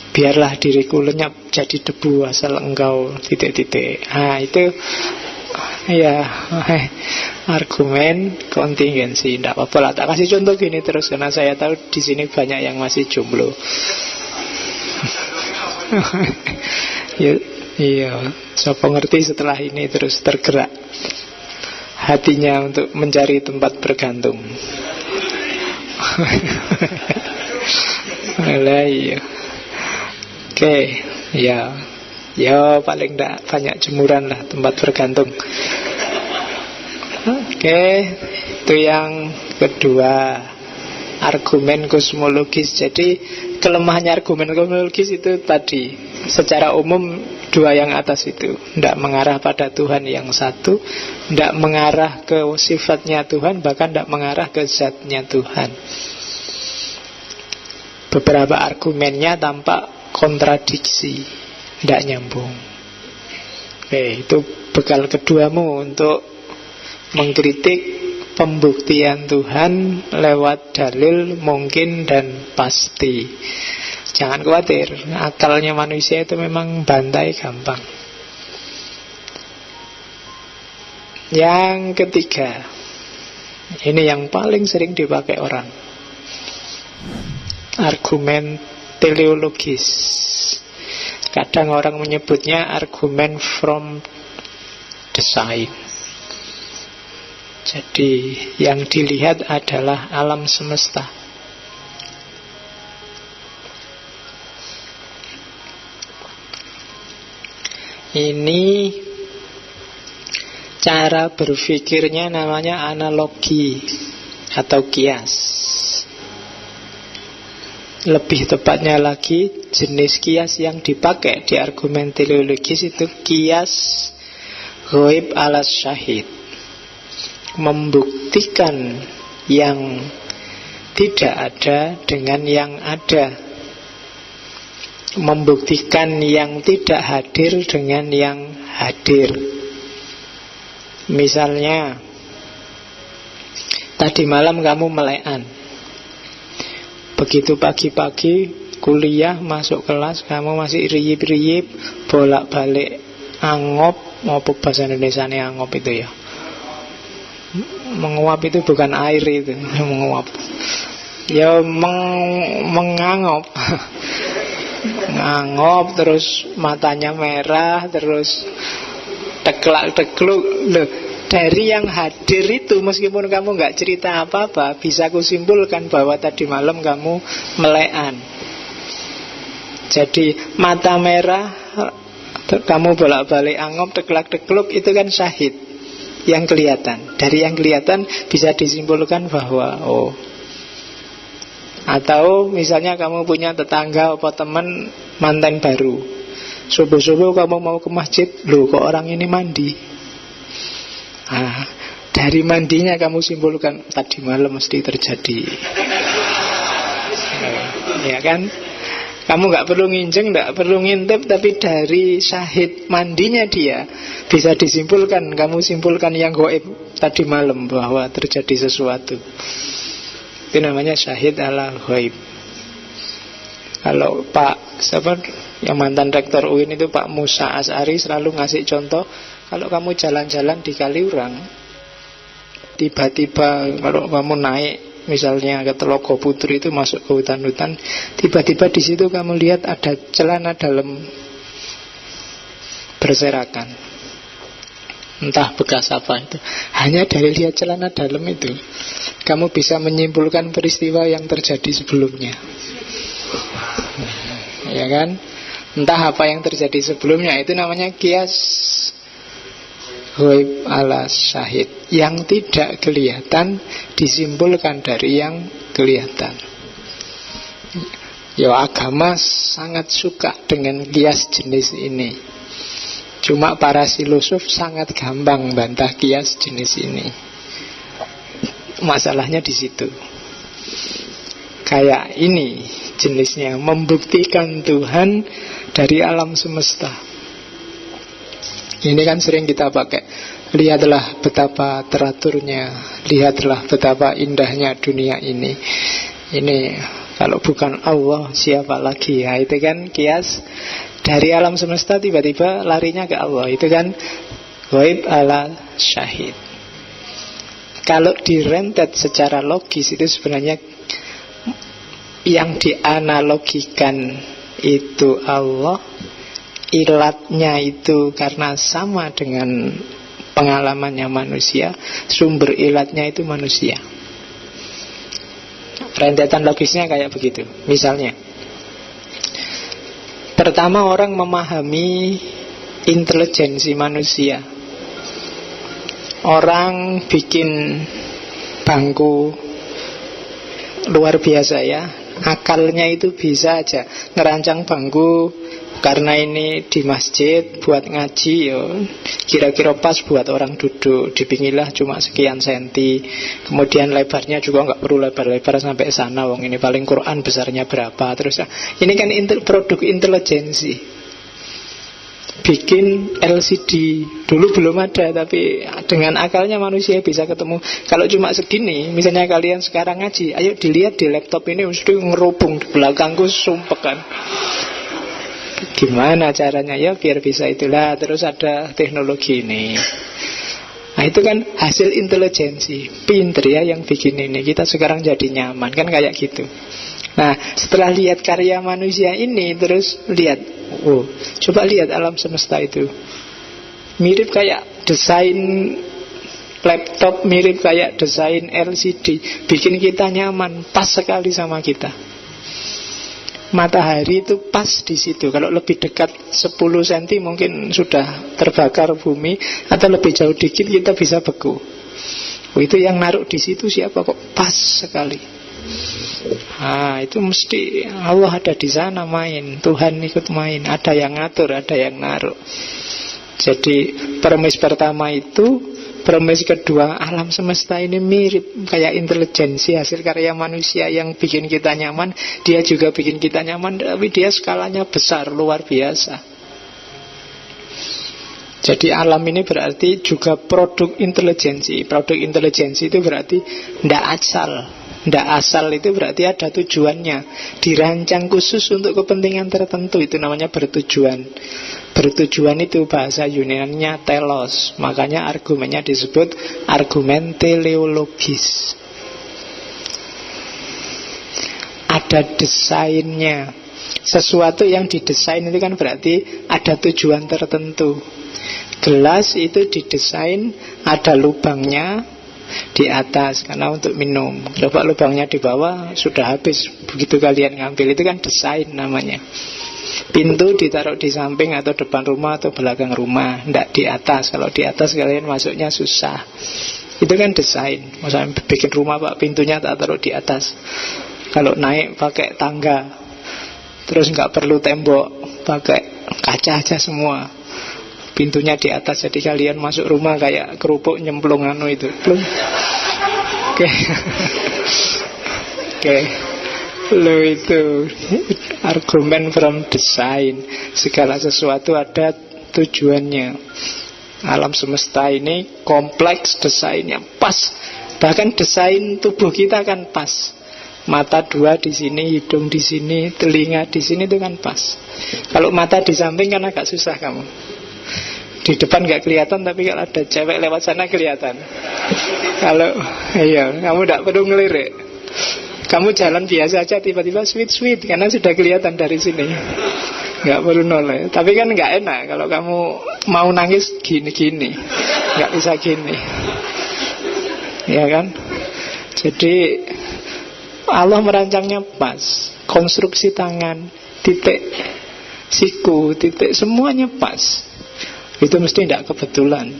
Biarlah diriku lenyap jadi debu asal engkau titik-titik. Nah itu ya argumen kontingensi. Tidak apa-apa lah, tak kasih contoh gini terus, karena saya tahu di sini banyak yang masih jomblo. Iya, siapa ngerti setelah ini terus tergerak hatinya untuk mencari tempat bergantung. Alah, iya. Oke, ya paling tidak banyak jemuran lah tempat bergantung. Oke, itu yang kedua, argumen kosmologis. Jadi kelemahannya argumen kosmologis itu tadi, secara umum dua yang atas itu, tidak mengarah pada Tuhan yang satu, tidak mengarah ke sifatnya Tuhan, bahkan tidak mengarah ke zatnya Tuhan. Beberapa argumennya tampak kontradiksi, tidak nyambung. Oke, itu bekal keduamu untuk mengkritik pembuktian Tuhan lewat dalil mungkin dan pasti. Jangan khawatir, akalnya manusia itu memang bantai gampang. Yang ketiga, ini yang paling sering dipakai orang, argumen teleologis. Kadang orang menyebutnya argumen from the side. Jadi yang dilihat adalah alam semesta. Ini cara berpikirnya namanya analogi atau kias. Lebih tepatnya lagi, jenis kias yang dipakai di argumen teleologis itu kias ghaib ala syahid, membuktikan yang tidak ada dengan yang ada. membuktikan yang tidak hadir dengan yang hadir. Misalnya, tadi malam kamu melekan. Begitu pagi-pagi kuliah, masuk kelas, kamu masih riyip-riyip, bolak-balik angop. Apa bahasa Indonesianya angop itu ya? Menguap itu bukan air itu, menguap. Ya mengangop. Ngangop, terus matanya merah, terus teklak-tekluk. Loh, dari yang hadir itu, meskipun kamu nggak cerita apa-apa, bisa kusimpulkan bahwa tadi malam kamu melekan. Jadi mata merah, kamu bolak-balik angop, teklak-tekluk, itu kan syahid yang kelihatan. Dari yang kelihatan bisa disimpulkan bahwa atau misalnya kamu punya tetangga atau teman manten baru, subuh-subuh kamu mau ke masjid, loh kok orang ini mandi. Dari mandinya kamu simpulkan tadi malam mesti terjadi. Ya kan? Kamu gak perlu nginjeng, gak perlu ngintip, tapi dari syahid mandinya dia bisa disimpulkan, kamu simpulkan yang gaib tadi malam bahwa terjadi sesuatu. Itu namanya syahid ala ghaib. Kalau Pak yang mantan rektor UIN itu Pak Musa As'ari selalu ngasih contoh, kalau kamu jalan-jalan di Kaliurang, tiba-tiba kalau kamu naik misalnya ke Telogo Putri itu masuk ke hutan-hutan, tiba-tiba di situ kamu lihat ada celana dalam berserakan, entah bekas apa itu. Hanya dari lihat celana dalam itu kamu bisa menyimpulkan peristiwa yang terjadi sebelumnya. Ya kan? Entah apa yang terjadi sebelumnya. Itu namanya kias ghaib ala syahid. Yang tidak kelihatan disimpulkan dari yang kelihatan. Ya, agama sangat suka dengan kias jenis ini. Cuma para filosof sangat gampang bantah kias jenis ini. Masalahnya di situ. Kayak ini jenisnya, membuktikan Tuhan dari alam semesta. Ini kan sering kita pakai. Lihatlah betapa teraturnya, lihatlah betapa indahnya dunia ini. Ini kalau bukan Allah siapa lagi? Ya, itu kan kias dari alam semesta tiba-tiba larinya ke Allah. Itu kan ghaib ala syahid. Kalau direntet secara logis itu sebenarnya yang dianalogikan itu Allah, ilatnya itu karena sama dengan pengalamannya manusia, sumber ilatnya itu manusia. Rentetan logisnya kayak begitu. Misalnya, pertama orang memahami intelijensi manusia. Orang bikin bangku luar biasa ya. Akalnya itu bisa aja ngerancang bangku karena ini di masjid buat ngaji, yo kira-kira pas buat orang duduk. Dipingilah cuma sekian senti. Kemudian lebarnya juga nggak perlu lebar-lebar sampai sana. Wong ini paling Quran besarnya berapa. Terus ini kan produk intelijensi. Bikin LCD dulu belum ada, tapi dengan akalnya manusia bisa ketemu. Kalau cuma segini, misalnya kalian sekarang ngaji, ayo dilihat di laptop ini mesti ngerubung di belakangku, sumpek kan. Gimana caranya? Ya biar bisa itulah. Terus ada teknologi ini. Nah itu kan hasil intelijensi. Pinter ya yang bikin ini. Kita sekarang jadi nyaman kan kayak gitu. Nah setelah lihat karya manusia ini, terus lihat, coba lihat alam semesta itu. Mirip kayak desain laptop, mirip kayak desain LCD. Bikin kita nyaman, pas sekali sama kita. Matahari itu pas di situ. Kalau lebih dekat 10 cm mungkin sudah terbakar bumi, atau lebih jauh dikit kita bisa beku. Itu yang naruh di situ siapa kok? Pas sekali. Itu mesti Allah ada di sana main, Tuhan ikut main, ada yang ngatur, ada yang naruh. Jadi premis pertama itu, premis kedua, alam semesta ini mirip kayak intelijensi hasil karya manusia yang bikin kita nyaman. Dia juga bikin kita nyaman, tapi dia skalanya besar, luar biasa. Jadi alam ini berarti juga produk intelijensi. Produk intelijensi itu berarti tidak asal. Tidak asal itu berarti ada tujuannya, dirancang khusus untuk kepentingan tertentu. Itu namanya bertujuan. Bertujuan itu bahasa Yunani-nya telos. Makanya argumennya disebut argumen teleologis. Ada desainnya. Sesuatu yang didesain itu kan berarti ada tujuan tertentu. Gelas itu didesain ada lubangnya di atas karena untuk minum. Coba lubangnya di bawah sudah habis. Begitu kalian ngambil, itu kan desain namanya. Pintu ditaruh di samping atau depan rumah atau belakang rumah, tidak di atas. Kalau di atas kalian masuknya susah. Itu kan desain. Misalnya bikin rumah pak, pintunya tak taruh di atas. Kalau naik pakai tangga, terus nggak perlu tembok, pakai kaca aja semua. Pintunya di atas, jadi kalian masuk rumah kayak kerupuk nyemplung itu. Oke. Oke. Lo itu argumen from design. Segala sesuatu ada tujuannya. Alam semesta ini kompleks, desainnya pas. Bahkan desain tubuh kita kan pas. Mata dua di sini, hidung di sini, telinga di sini, itu kan pas. Kalau mata di samping kan agak susah kamu. Di depan gak kelihatan, tapi kalau ada cewek lewat sana kelihatan. Kalau iya, kamu gak perlu ngelirik. Kamu jalan biasa aja, tiba-tiba sweet karena sudah kelihatan dari sini. Gak perlu noleh. Tapi kan gak enak kalau kamu mau nangis gini-gini, gak bisa gini. Ya kan? Jadi Allah merancangnya pas. Konstruksi tangan, titik siku, titik semuanya pas. Itu mesti tidak kebetulan.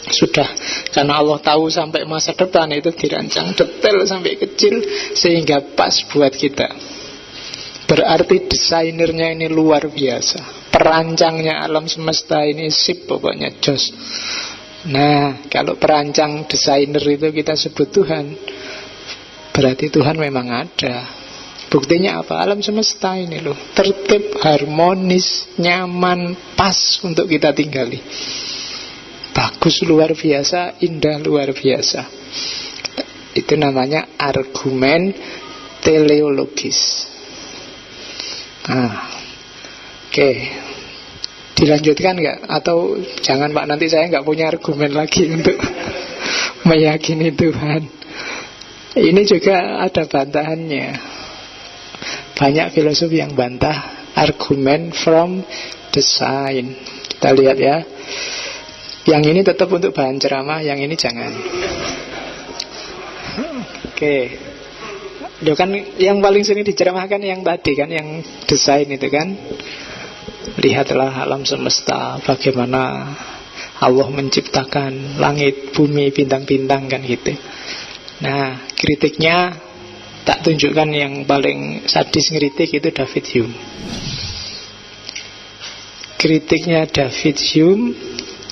Sudah, karena Allah tahu sampai masa depan itu dirancang detail sampai kecil sehingga pas buat kita. Berarti desainernya ini luar biasa. Perancangnya alam semesta ini sip pokoknya, jos. Nah, kalau perancang desainer itu kita sebut Tuhan, berarti Tuhan memang ada. Buktinya apa? Alam semesta ini loh, tertib, harmonis, nyaman, pas untuk kita tinggali. Bagus luar biasa, indah luar biasa. Itu namanya argumen teleologis. Oke. Dilanjutkan nggak? Atau jangan Pak, nanti saya nggak punya argumen lagi untuk meyakini Tuhan. Ini juga ada bantahannya. Banyak filosof yang bantah argumen from design. Kita lihat ya. Yang ini tetap untuk bahan ceramah, yang ini jangan. Oke. Loh kan yang paling sering diceramahkan yang tadi kan, yang desain itu kan. Lihatlah alam semesta, bagaimana Allah menciptakan langit, bumi, bintang-bintang kan gitu. Nah, kritiknya tak tunjukkan yang paling sadis ngeritik itu David Hume. Kritiknya David Hume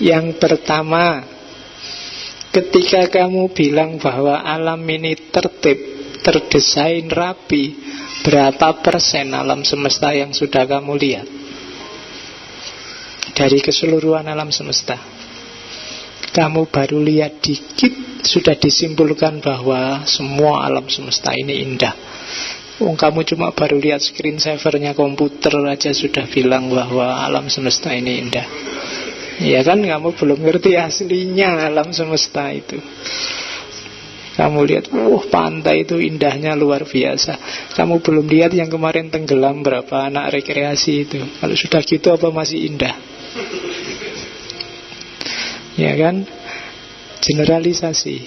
yang pertama, ketika kamu bilang bahwa alam ini tertib, terdesain rapi, berapa persen alam semesta yang sudah kamu lihat? Dari keseluruhan alam semesta kamu baru lihat dikit, sudah disimpulkan bahwa semua alam semesta ini indah. Kamu cuma baru lihat screensavernya komputer aja sudah bilang bahwa alam semesta ini indah. Ya kan, kamu belum ngerti aslinya alam semesta itu. Kamu lihat, pantai itu indahnya luar biasa. Kamu belum lihat yang kemarin tenggelam berapa anak rekreasi itu. Kalau sudah gitu apa masih indah? Ya kan? Generalisasi.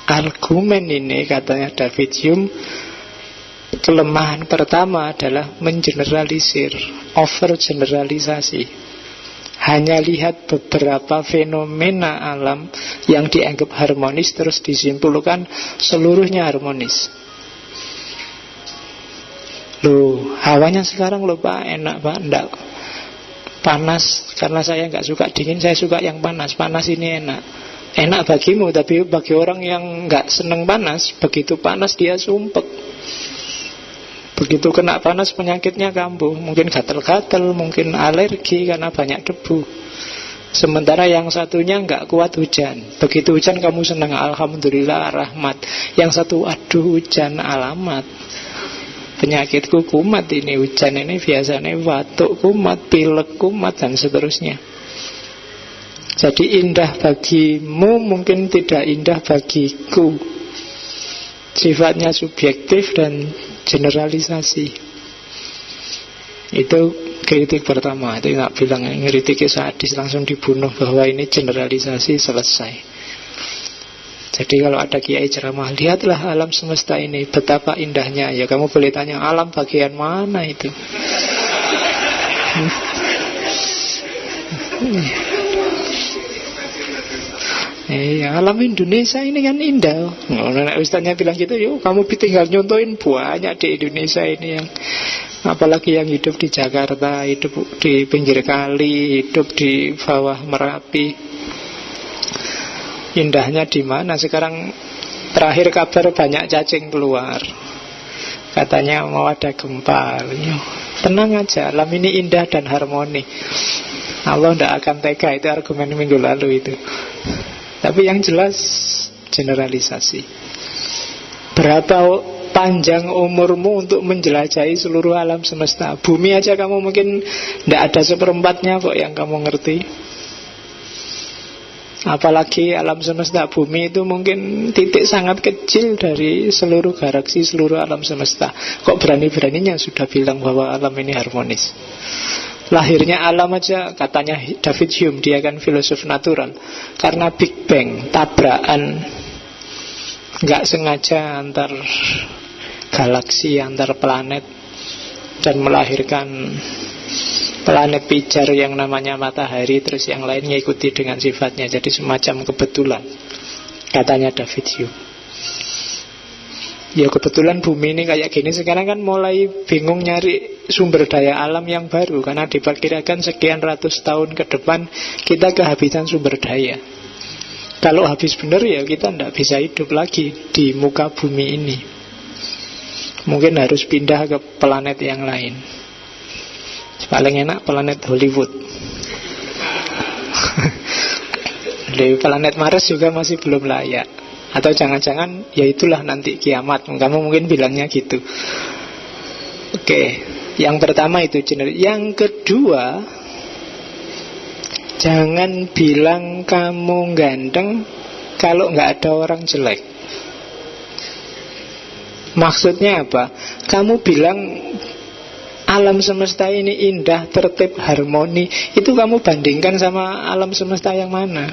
Argumen ini katanya David Hume, kelemahan pertama adalah mengeneralisir, overgeneralisasi. Hanya lihat beberapa fenomena alam yang dianggap harmonis, terus disimpulkan seluruhnya harmonis. Loh, hawanya sekarang loh Pak, enak Pak, enggak. panas. Karena saya nggak suka dingin, saya suka yang panas. Panas ini enak. Enak bagimu, tapi bagi orang yang nggak seneng panas, begitu panas dia sumpek. Begitu kena panas penyakitnya kambuh. Mungkin gatal-gatal, mungkin alergi karena banyak debu. Sementara yang satunya nggak kuat hujan. Begitu hujan kamu senang, alhamdulillah, rahmat. Yang satu, aduh hujan, alamat. Penyakitku kumat ini, hujan ini biasanya batuk kumat, pilek kumat, dan seterusnya. Jadi indah bagimu mungkin tidak indah bagiku. Sifatnya subjektif dan generalisasi. Itu kritik pertama. Itu nggak bilang ngeritik sadis langsung dibunuh, bahwa ini generalisasi, selesai. Jadi kalau ada kiai ceramah, lihatlah alam semesta ini betapa indahnya. Ya kamu boleh tanya, alam bagian mana itu? Alam Indonesia ini kan indah. Ustaznya bilang gitu, yuk kamu tinggal nyontohin banyak di Indonesia ini yang, apalagi yang hidup di Jakarta, hidup di pinggir kali, hidup di bawah Merapi. Indahnya di mana? Sekarang terakhir kabar banyak cacing keluar. Katanya mau ada gempa. Tenang aja, alam ini indah dan harmoni. Allah tidak akan tega, itu argumen minggu lalu itu. Tapi yang jelas generalisasi. Berapa panjang umurmu untuk menjelajahi seluruh alam semesta? Bumi aja kamu mungkin tidak ada seperempatnya kok yang kamu ngerti. Apalagi alam semesta. Bumi itu mungkin titik sangat kecil dari seluruh galaksi, seluruh alam semesta. Kok berani-beraninya sudah bilang bahwa alam ini harmonis? Lahirnya alam aja, katanya David Hume, dia kan filosof natural, karena Big Bang, tabrakan nggak sengaja antar galaksi, antar planet, dan melahirkan planet pijar yang namanya matahari. Terus yang lain ngikuti dengan sifatnya. Jadi semacam kebetulan, katanya David Hume. Ya kebetulan bumi ini kayak gini. Sekarang kan mulai bingung nyari sumber daya alam yang baru, karena diperkirakan sekian ratus tahun ke depan kita kehabisan sumber daya. Kalau habis benar ya kita tidak bisa hidup lagi di muka bumi ini. Mungkin harus pindah ke planet yang lain. Paling enak planet Hollywood. Di planet Mars juga masih belum layak. Atau jangan-jangan ya itulah nanti kiamat. Kamu mungkin bilangnya gitu. Oke, yang pertama itu general. Yang kedua, jangan bilang kamu ganteng kalau nggak ada orang jelek. Maksudnya apa? Kamu bilang alam semesta ini indah, tertib, harmoni. Itu kamu bandingkan sama alam semesta yang mana?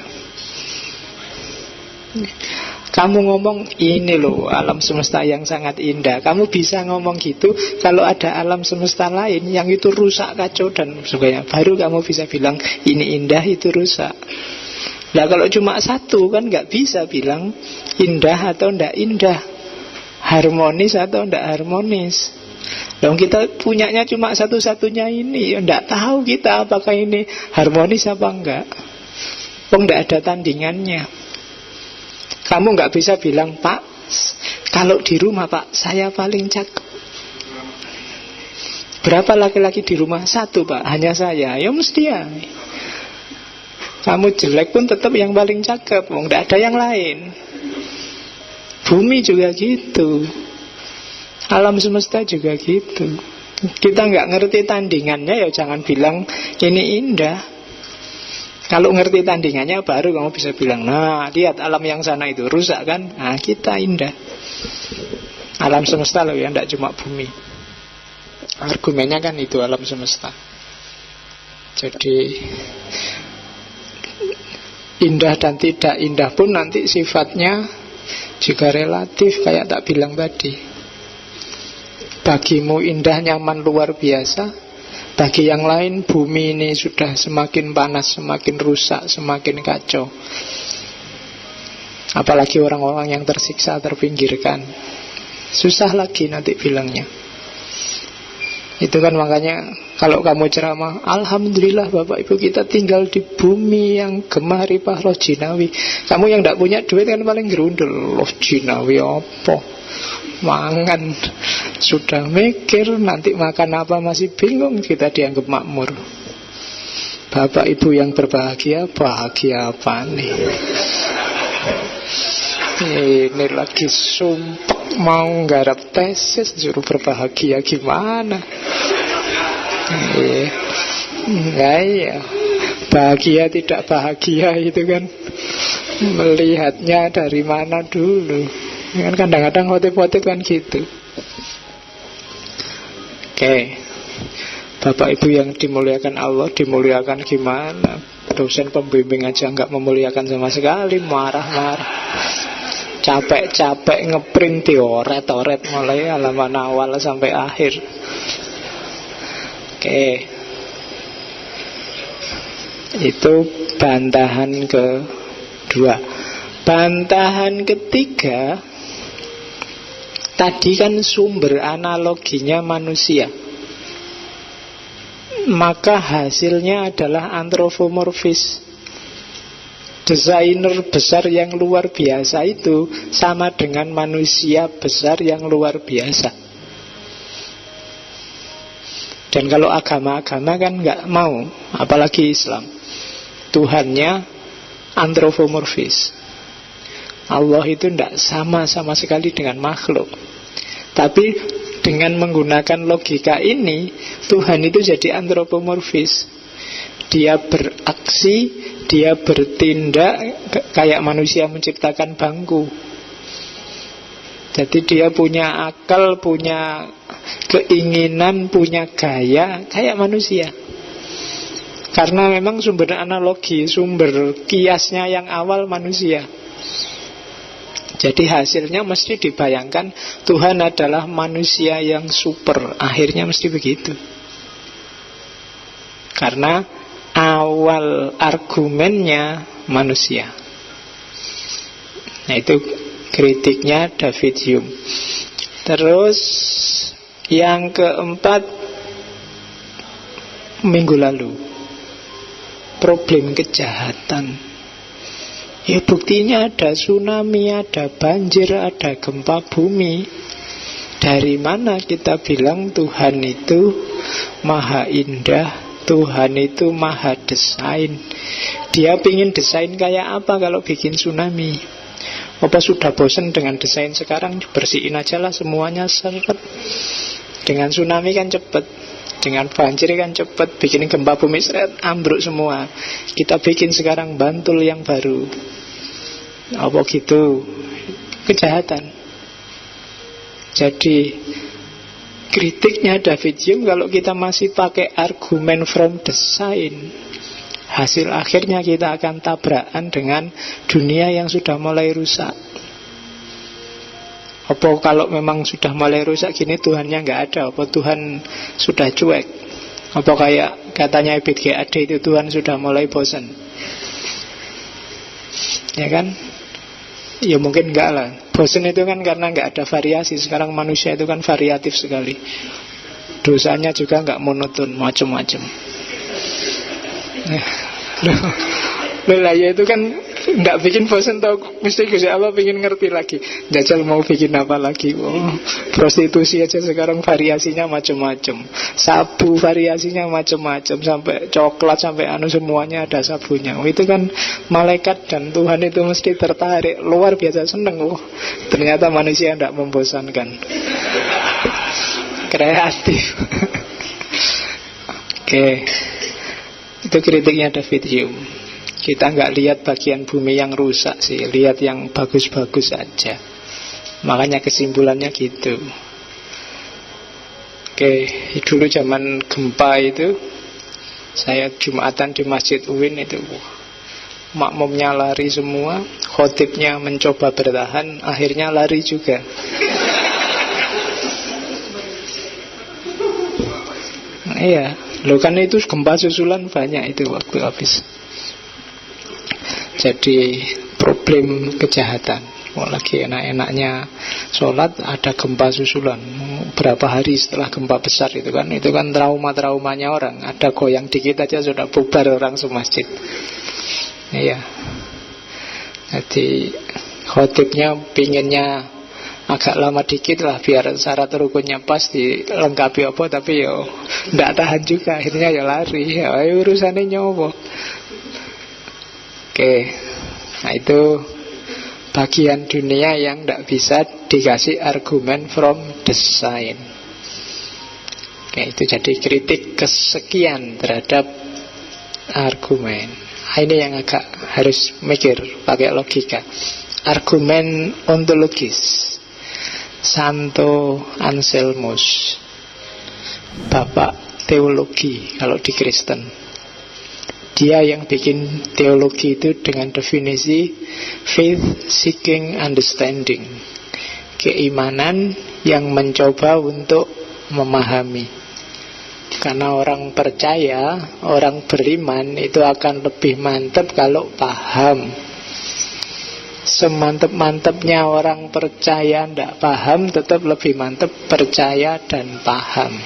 Kamu ngomong ini loh alam semesta yang sangat indah. Kamu bisa ngomong gitu kalau ada alam semesta lain yang itu rusak, kacau dan sebagainya. Baru kamu bisa bilang ini indah, itu rusak. Nah kalau cuma satu kan nggak bisa bilang indah atau ndak indah, harmonis atau ndak harmonis. Dong kita punyanya cuma satu-satunya ini, ndak tahu kita apakah ini harmonis apa enggak. Ndak ada tandingannya. Kamu nggak bisa bilang, Pak, kalau di rumah Pak, saya paling cakep. Berapa laki-laki di rumah? Satu Pak, hanya saya. Ya mesti ya. Kamu jelek pun tetap yang paling cakep. Nggak ada yang lain. Bumi juga gitu. Alam semesta juga gitu. Kita nggak ngerti tandingannya, ya jangan bilang ini indah. Kalau ngerti tandingannya baru kamu bisa bilang, nah lihat alam yang sana itu rusak kan, nah kita indah. Alam semesta loh ya, tidak cuma bumi. Argumennya kan itu alam semesta. Jadi indah dan tidak indah pun nanti sifatnya juga relatif, kayak tak bilang tadi. Bagimu indah, nyaman, luar biasa. Bagi yang lain bumi ini sudah semakin panas, semakin rusak, semakin kacau. Apalagi orang-orang yang tersiksa, terpinggirkan. Susah lagi nanti bilangnya. Itu kan makanya kalau kamu ceramah, alhamdulillah Bapak Ibu kita tinggal di bumi yang gemah ripah roh jinawi. Kamu yang tidak punya duit kan paling gerundel, roh jinawi apa? Mangan. Sudah mikir nanti makan apa masih bingung, kita dianggap makmur. Bapak Ibu yang berbahagia, bahagia apa nih? Ini lagi sumpah mau nggarap tesis suruh berbahagia gimana? Iya, bahagia tidak bahagia itu kan melihatnya dari mana dulu. Kan kadang-kadang khotib-khotib kan gitu. Oke. Bapak Ibu yang dimuliakan Allah, dimuliakan gimana? Dosen pembimbing aja nggak memuliakan sama sekali, marah-marah. Capek-capek ngeprint dioret-oret mulai halaman awal sampai akhir. Oke. Itu bantahan kedua. Bantahan ketiga, tadi kan sumber analoginya manusia, maka hasilnya adalah antropomorfis. Desainer besar yang luar biasa itu sama dengan manusia besar yang luar biasa. Dan kalau agama-agama kan nggak mau, apalagi Islam, Tuhannya antropomorfis. Allah itu tidak sama sekali dengan makhluk. Tapi dengan menggunakan logika ini, Tuhan itu jadi antropomorfis. Dia beraksi, dia bertindak kayak manusia menciptakan bangku. Jadi dia punya akal, punya keinginan, punya gaya kayak manusia. Karena memang sumber analogi, sumber kiasnya yang awal manusia. Jadi hasilnya mesti dibayangkan Tuhan adalah manusia yang super. Akhirnya mesti begitu. Karena awal argumennya manusia. Nah itu kritiknya David Hume. Terus yang keempat, minggu lalu, problem kejahatan. Ya buktinya ada tsunami, ada banjir, ada gempa bumi. Dari mana kita bilang Tuhan itu maha indah, Tuhan itu maha desain? Dia pingin desain kayak apa kalau bikin tsunami? Apa sudah bosan dengan desain sekarang? Bersihin aja lah semuanya, seret. Dengan tsunami kan cepet, dengan banjir kan cepet, bikin gempa bumi seret, ambruk semua. Kita bikin sekarang Bantul yang baru. Apa gitu? Kejahatan. Jadi kritiknya David Hume, kalau kita masih pakai argumen from design, hasil akhirnya kita akan tabrakan dengan dunia yang sudah mulai rusak. Apa kalau memang sudah mulai rusak gini Tuhannya nggak ada? Apa Tuhan sudah cuek? Apa kayak katanya Ebit GAD itu Tuhan sudah mulai bosan? Ya kan? Ya mungkin enggak lah. Bosan itu kan karena nggak ada variasi. Sekarang manusia itu kan variatif sekali. Dosanya juga nggak monoton, macam-macam. Lah ya itu kan nggak bikin bosan tau. Mesti Gusti Allah pengen ngerti lagi. Jajal mau bikin apa lagi? Oh, prostitusi aja sekarang variasinya macam-macam. Sabu variasinya macam-macam. Sampai coklat, sampai semuanya ada sabunya. Oh, itu kan malaikat dan Tuhan itu mesti tertarik. Luar biasa seneng. Oh, ternyata manusia tidak membosankan. Kreatif. Oke. Itu kritiknya David Hume. Kita nggak lihat bagian bumi yang rusak sih, lihat yang bagus-bagus saja. Makanya kesimpulannya gitu. Oke, dulu zaman gempa itu, saya Jumatan di Masjid UIN itu, makmumnya lari semua, khotibnya mencoba bertahan, akhirnya lari juga. Nah, iya, loh kan itu gempa susulan banyak itu waktu habis. Jadi problem kejahatan. lagi enak-enaknya sholat, ada gempa susulan. Berapa hari setelah gempa besar itu kan trauma-traumanya orang. Ada goyang dikit aja sudah bubar orang semasjid. Iya. Jadi khotibnya pinginnya agak lama dikit lah biar syarat rukunnya pas dilengkapi apa, tapi yo ndak tahan juga, akhirnya ya lari. Ya urusannya nyowo. Oke. Nah itu bagian dunia yang tidak bisa dikasih argumen from the sign. Oke, itu jadi kritik kesekian terhadap argumen. Ini yang agak harus mikir pakai logika. Argumen ontologis. Santo Anselmus, bapak teologi kalau di Kristen. Dia yang bikin teologi itu dengan definisi faith seeking understanding, keimanan yang mencoba untuk memahami. Karena orang percaya, orang beriman itu akan lebih mantap kalau paham. Semantap-mantapnya orang percaya tidak paham, tetap lebih mantap percaya dan paham.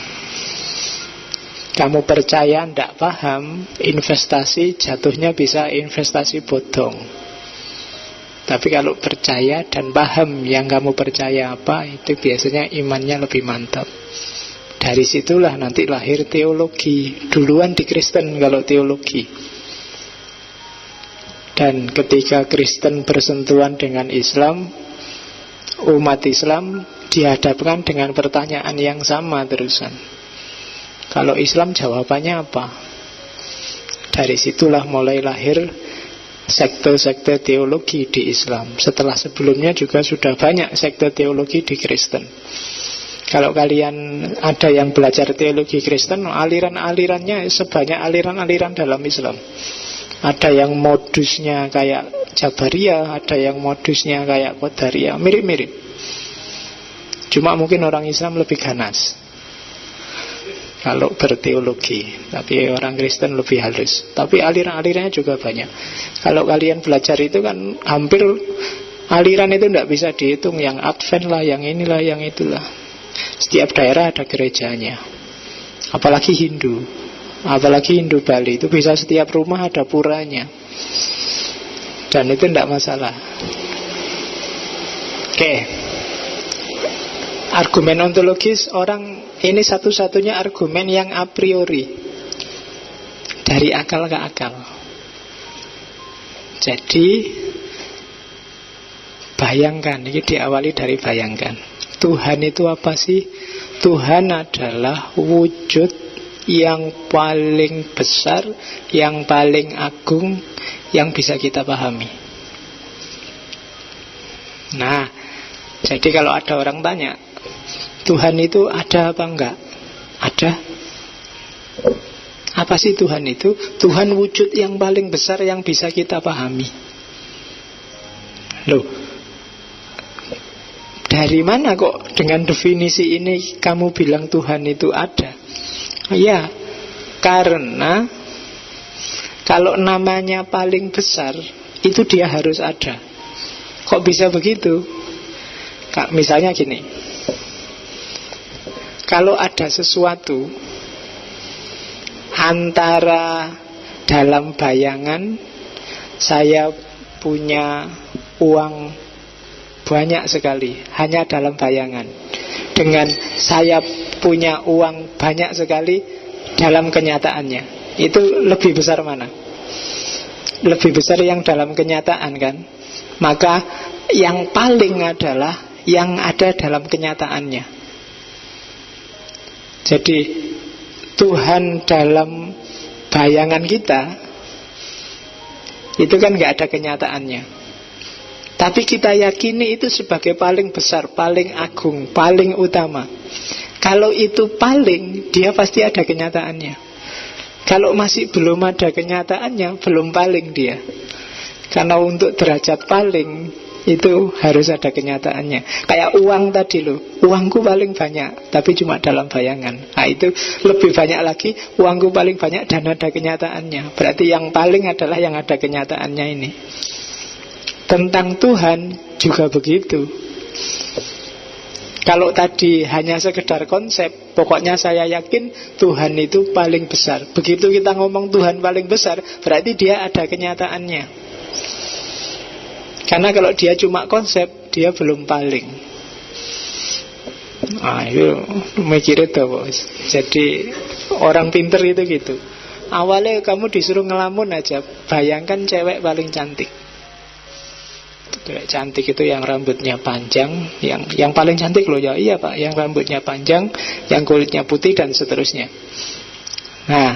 Kamu percaya tidak paham, investasi jatuhnya bisa investasi bodong. Tapi kalau percaya dan paham yang kamu percaya apa, itu biasanya imannya lebih mantap. Dari situlah nanti lahir teologi. Duluan di Kristen kalau teologi. Dan ketika Kristen bersentuhan dengan Islam, umat Islam dihadapkan dengan pertanyaan yang sama terusan. Kalau Islam jawabannya apa? Dari situlah mulai lahir sekte-sekte teologi di Islam. Setelah sebelumnya juga sudah banyak sekte teologi di Kristen. Kalau kalian ada yang belajar teologi Kristen, aliran-alirannya sebanyak aliran-aliran dalam Islam. Ada yang modusnya kayak Jabariyah, ada yang modusnya kayak Qadariyah, mirip-mirip. Cuma mungkin orang Islam lebih ganas kalau berteologi, tapi orang Kristen lebih halus. Tapi aliran-alirannya juga banyak. Kalau kalian belajar itu kan hampir aliran itu tidak bisa dihitung. Yang Advent lah, yang inilah, yang itulah. Setiap daerah ada gerejanya. Apalagi Hindu Bali itu bisa setiap rumah ada puranya. Dan itu tidak masalah. Oke. Argumen ontologis orang ini satu-satunya argumen yang a priori, dari akal ke akal. Jadi bayangkan, ini diawali dari bayangkan. Tuhan itu apa sih? Tuhan adalah wujud yang paling besar, yang paling agung, yang bisa kita pahami. Nah, jadi kalau ada orang tanya, Tuhan itu ada apa enggak? Ada. Apa sih Tuhan itu? Tuhan wujud yang paling besar yang bisa kita pahami. Loh, dari mana kok dengan definisi ini kamu bilang Tuhan itu ada? Ya, karena kalau namanya paling besar, itu dia harus ada. Kok bisa begitu? Misalnya gini, kalau ada sesuatu antara dalam bayangan saya punya uang banyak sekali, hanya dalam bayangan, dengan saya punya uang banyak sekali dalam kenyataannya, itu lebih besar mana? Lebih besar yang dalam kenyataan kan? Maka yang paling adalah yang ada dalam kenyataannya. Jadi Tuhan dalam bayangan kita itu kan gak ada kenyataannya, tapi kita yakini itu sebagai paling besar, paling agung, paling utama. Kalau itu paling, dia pasti ada kenyataannya. Kalau masih belum ada kenyataannya, belum paling dia. Karena untuk derajat paling itu harus ada kenyataannya. Kayak uang tadi loh, uangku paling banyak, tapi cuma dalam bayangan. Nah itu lebih banyak lagi, uangku paling banyak dan ada kenyataannya. Berarti yang paling adalah yang ada kenyataannya ini. Tentang Tuhan juga begitu. Kalau tadi hanya sekedar konsep, pokoknya saya yakin Tuhan itu paling besar. Begitu kita ngomong Tuhan paling besar, berarti dia ada kenyataannya. Karena kalau dia cuma konsep, dia belum paling. Itu mikir itu, bos. Jadi orang pinter itu gitu. Awalnya kamu disuruh ngelamun aja, bayangkan cewek paling cantik. Cewek cantik itu yang rambutnya panjang, yang paling cantik loh ya. Iya pak, yang rambutnya panjang, yang kulitnya putih dan seterusnya. Nah,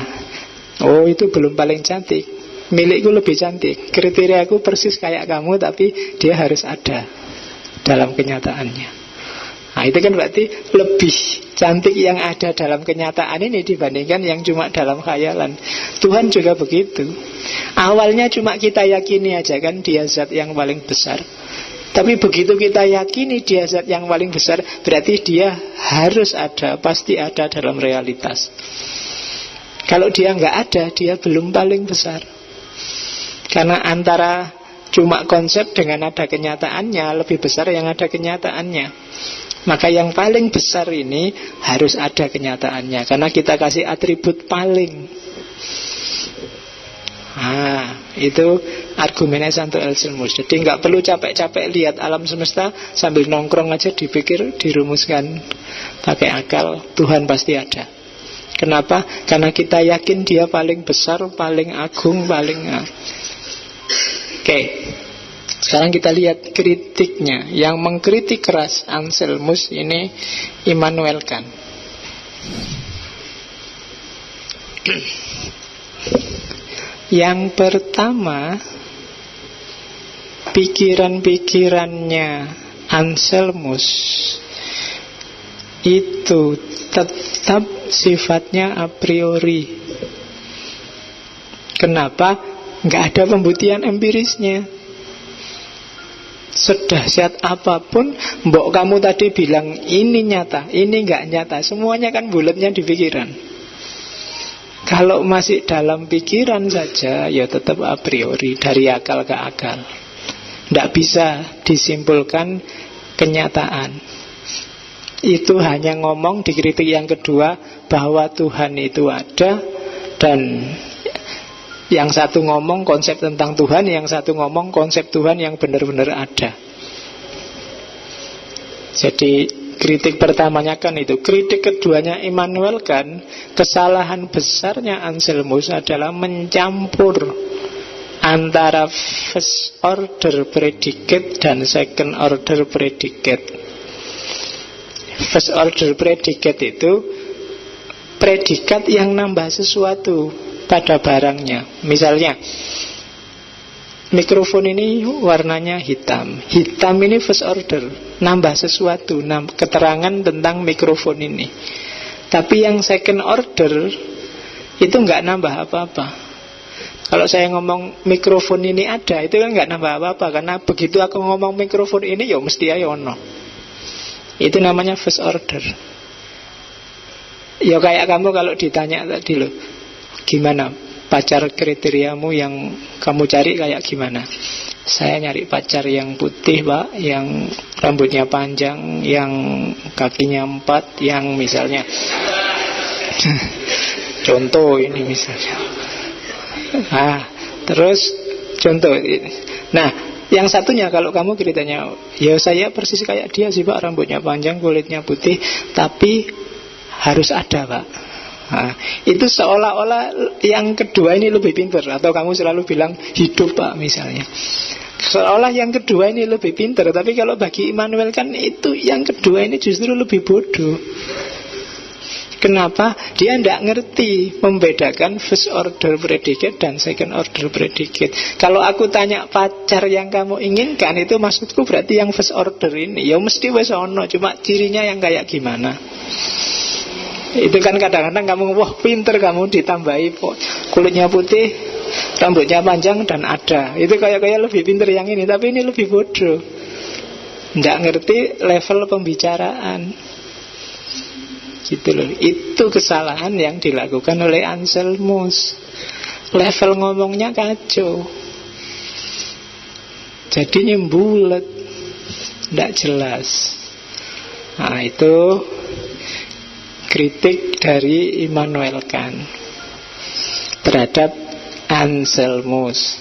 itu belum paling cantik. Milikku lebih cantik. Kriteria aku persis kayak kamu, tapi dia harus ada dalam kenyataannya. Nah itu kan berarti lebih cantik yang ada dalam kenyataan ini dibandingkan yang cuma dalam khayalan. Tuhan juga begitu. Awalnya cuma kita yakini aja kan dia zat yang paling besar. Tapi begitu kita yakini dia zat yang paling besar, berarti dia harus ada, pasti ada dalam realitas. Kalau dia nggak ada, dia belum paling besar. Karena antara cuma konsep dengan ada kenyataannya, lebih besar yang ada kenyataannya. Maka yang paling besar ini harus ada kenyataannya, karena kita kasih atribut paling. Itu argumennya Santo Anselmus. Jadi nggak perlu capek-capek lihat alam semesta, sambil nongkrong aja dipikir, dirumuskan pakai akal. Tuhan pasti ada. Kenapa? Karena kita yakin dia paling besar, paling agung, paling Oke. Sekarang kita lihat kritiknya. Yang mengkritik keras Anselmus ini Immanuel Kant. Yang pertama, pikiran-pikirannya Anselmus itu tetap sifatnya a priori. Kenapa? Nggak ada pembuktian empirisnya. Sedahsyat apapun, mbok kamu tadi bilang ini nyata, ini nggak nyata, semuanya kan bulatnya di pikiran. Kalau masih dalam pikiran saja, ya tetap a priori, dari akal ke akal. Nggak bisa disimpulkan kenyataan. Itu hanya ngomong di kritik yang kedua bahwa Tuhan itu ada, dan yang satu ngomong konsep tentang Tuhan, yang satu ngomong konsep Tuhan yang benar-benar ada. Jadi kritik pertamanya kan itu. Kritik keduanya Immanuel Kant, kesalahan besarnya Anselmus adalah mencampur antara first order predicate dan second order predicate. First order predicate itu predikat yang nambah sesuatu pada barangnya. Misalnya mikrofon ini warnanya hitam. Hitam ini first order, nambah sesuatu, keterangan tentang mikrofon ini. Tapi yang second order itu nggak nambah apa-apa. Kalau saya ngomong mikrofon ini ada, itu kan nggak nambah apa-apa. Karena begitu aku ngomong mikrofon ini, ya mesti ayo ono. Itu namanya first order. Ya kayak kamu kalau ditanya tadi loh, gimana pacar kriteriamu yang kamu cari kayak gimana? Saya nyari pacar yang putih pak, yang rambutnya panjang, yang kakinya 4, yang misalnya contoh ini misalnya. Terus contoh. Nah, yang satunya kalau kamu ceritanya, ya saya persis kayak dia sih pak, rambutnya panjang, kulitnya putih, tapi harus ada pak. Itu seolah-olah yang kedua ini lebih pintar. Atau kamu selalu bilang hidup pak misalnya, seolah yang kedua ini lebih pintar. Tapi kalau bagi Immanuel kan itu yang kedua ini justru lebih bodoh. Kenapa? Dia tidak ngerti membedakan first order predicate dan second order predicate. Kalau aku tanya pacar yang kamu inginkan, itu maksudku berarti yang first order ini. Ya mesti wes ono, cuma cirinya yang kayak gimana. Itu kan kadang-kadang kamu, wah pinter kamu, ditambahi kulitnya putih, rambutnya panjang dan ada. Itu kayak lebih pinter yang ini, tapi ini lebih bodoh. Nggak ngerti level pembicaraan. Gitu loh. Itu kesalahan yang dilakukan oleh Anselmus. Level ngomongnya kacau. jadinya bulat, tidak jelas. Nah, itu kritik dari Immanuel Kant terhadap Anselmus.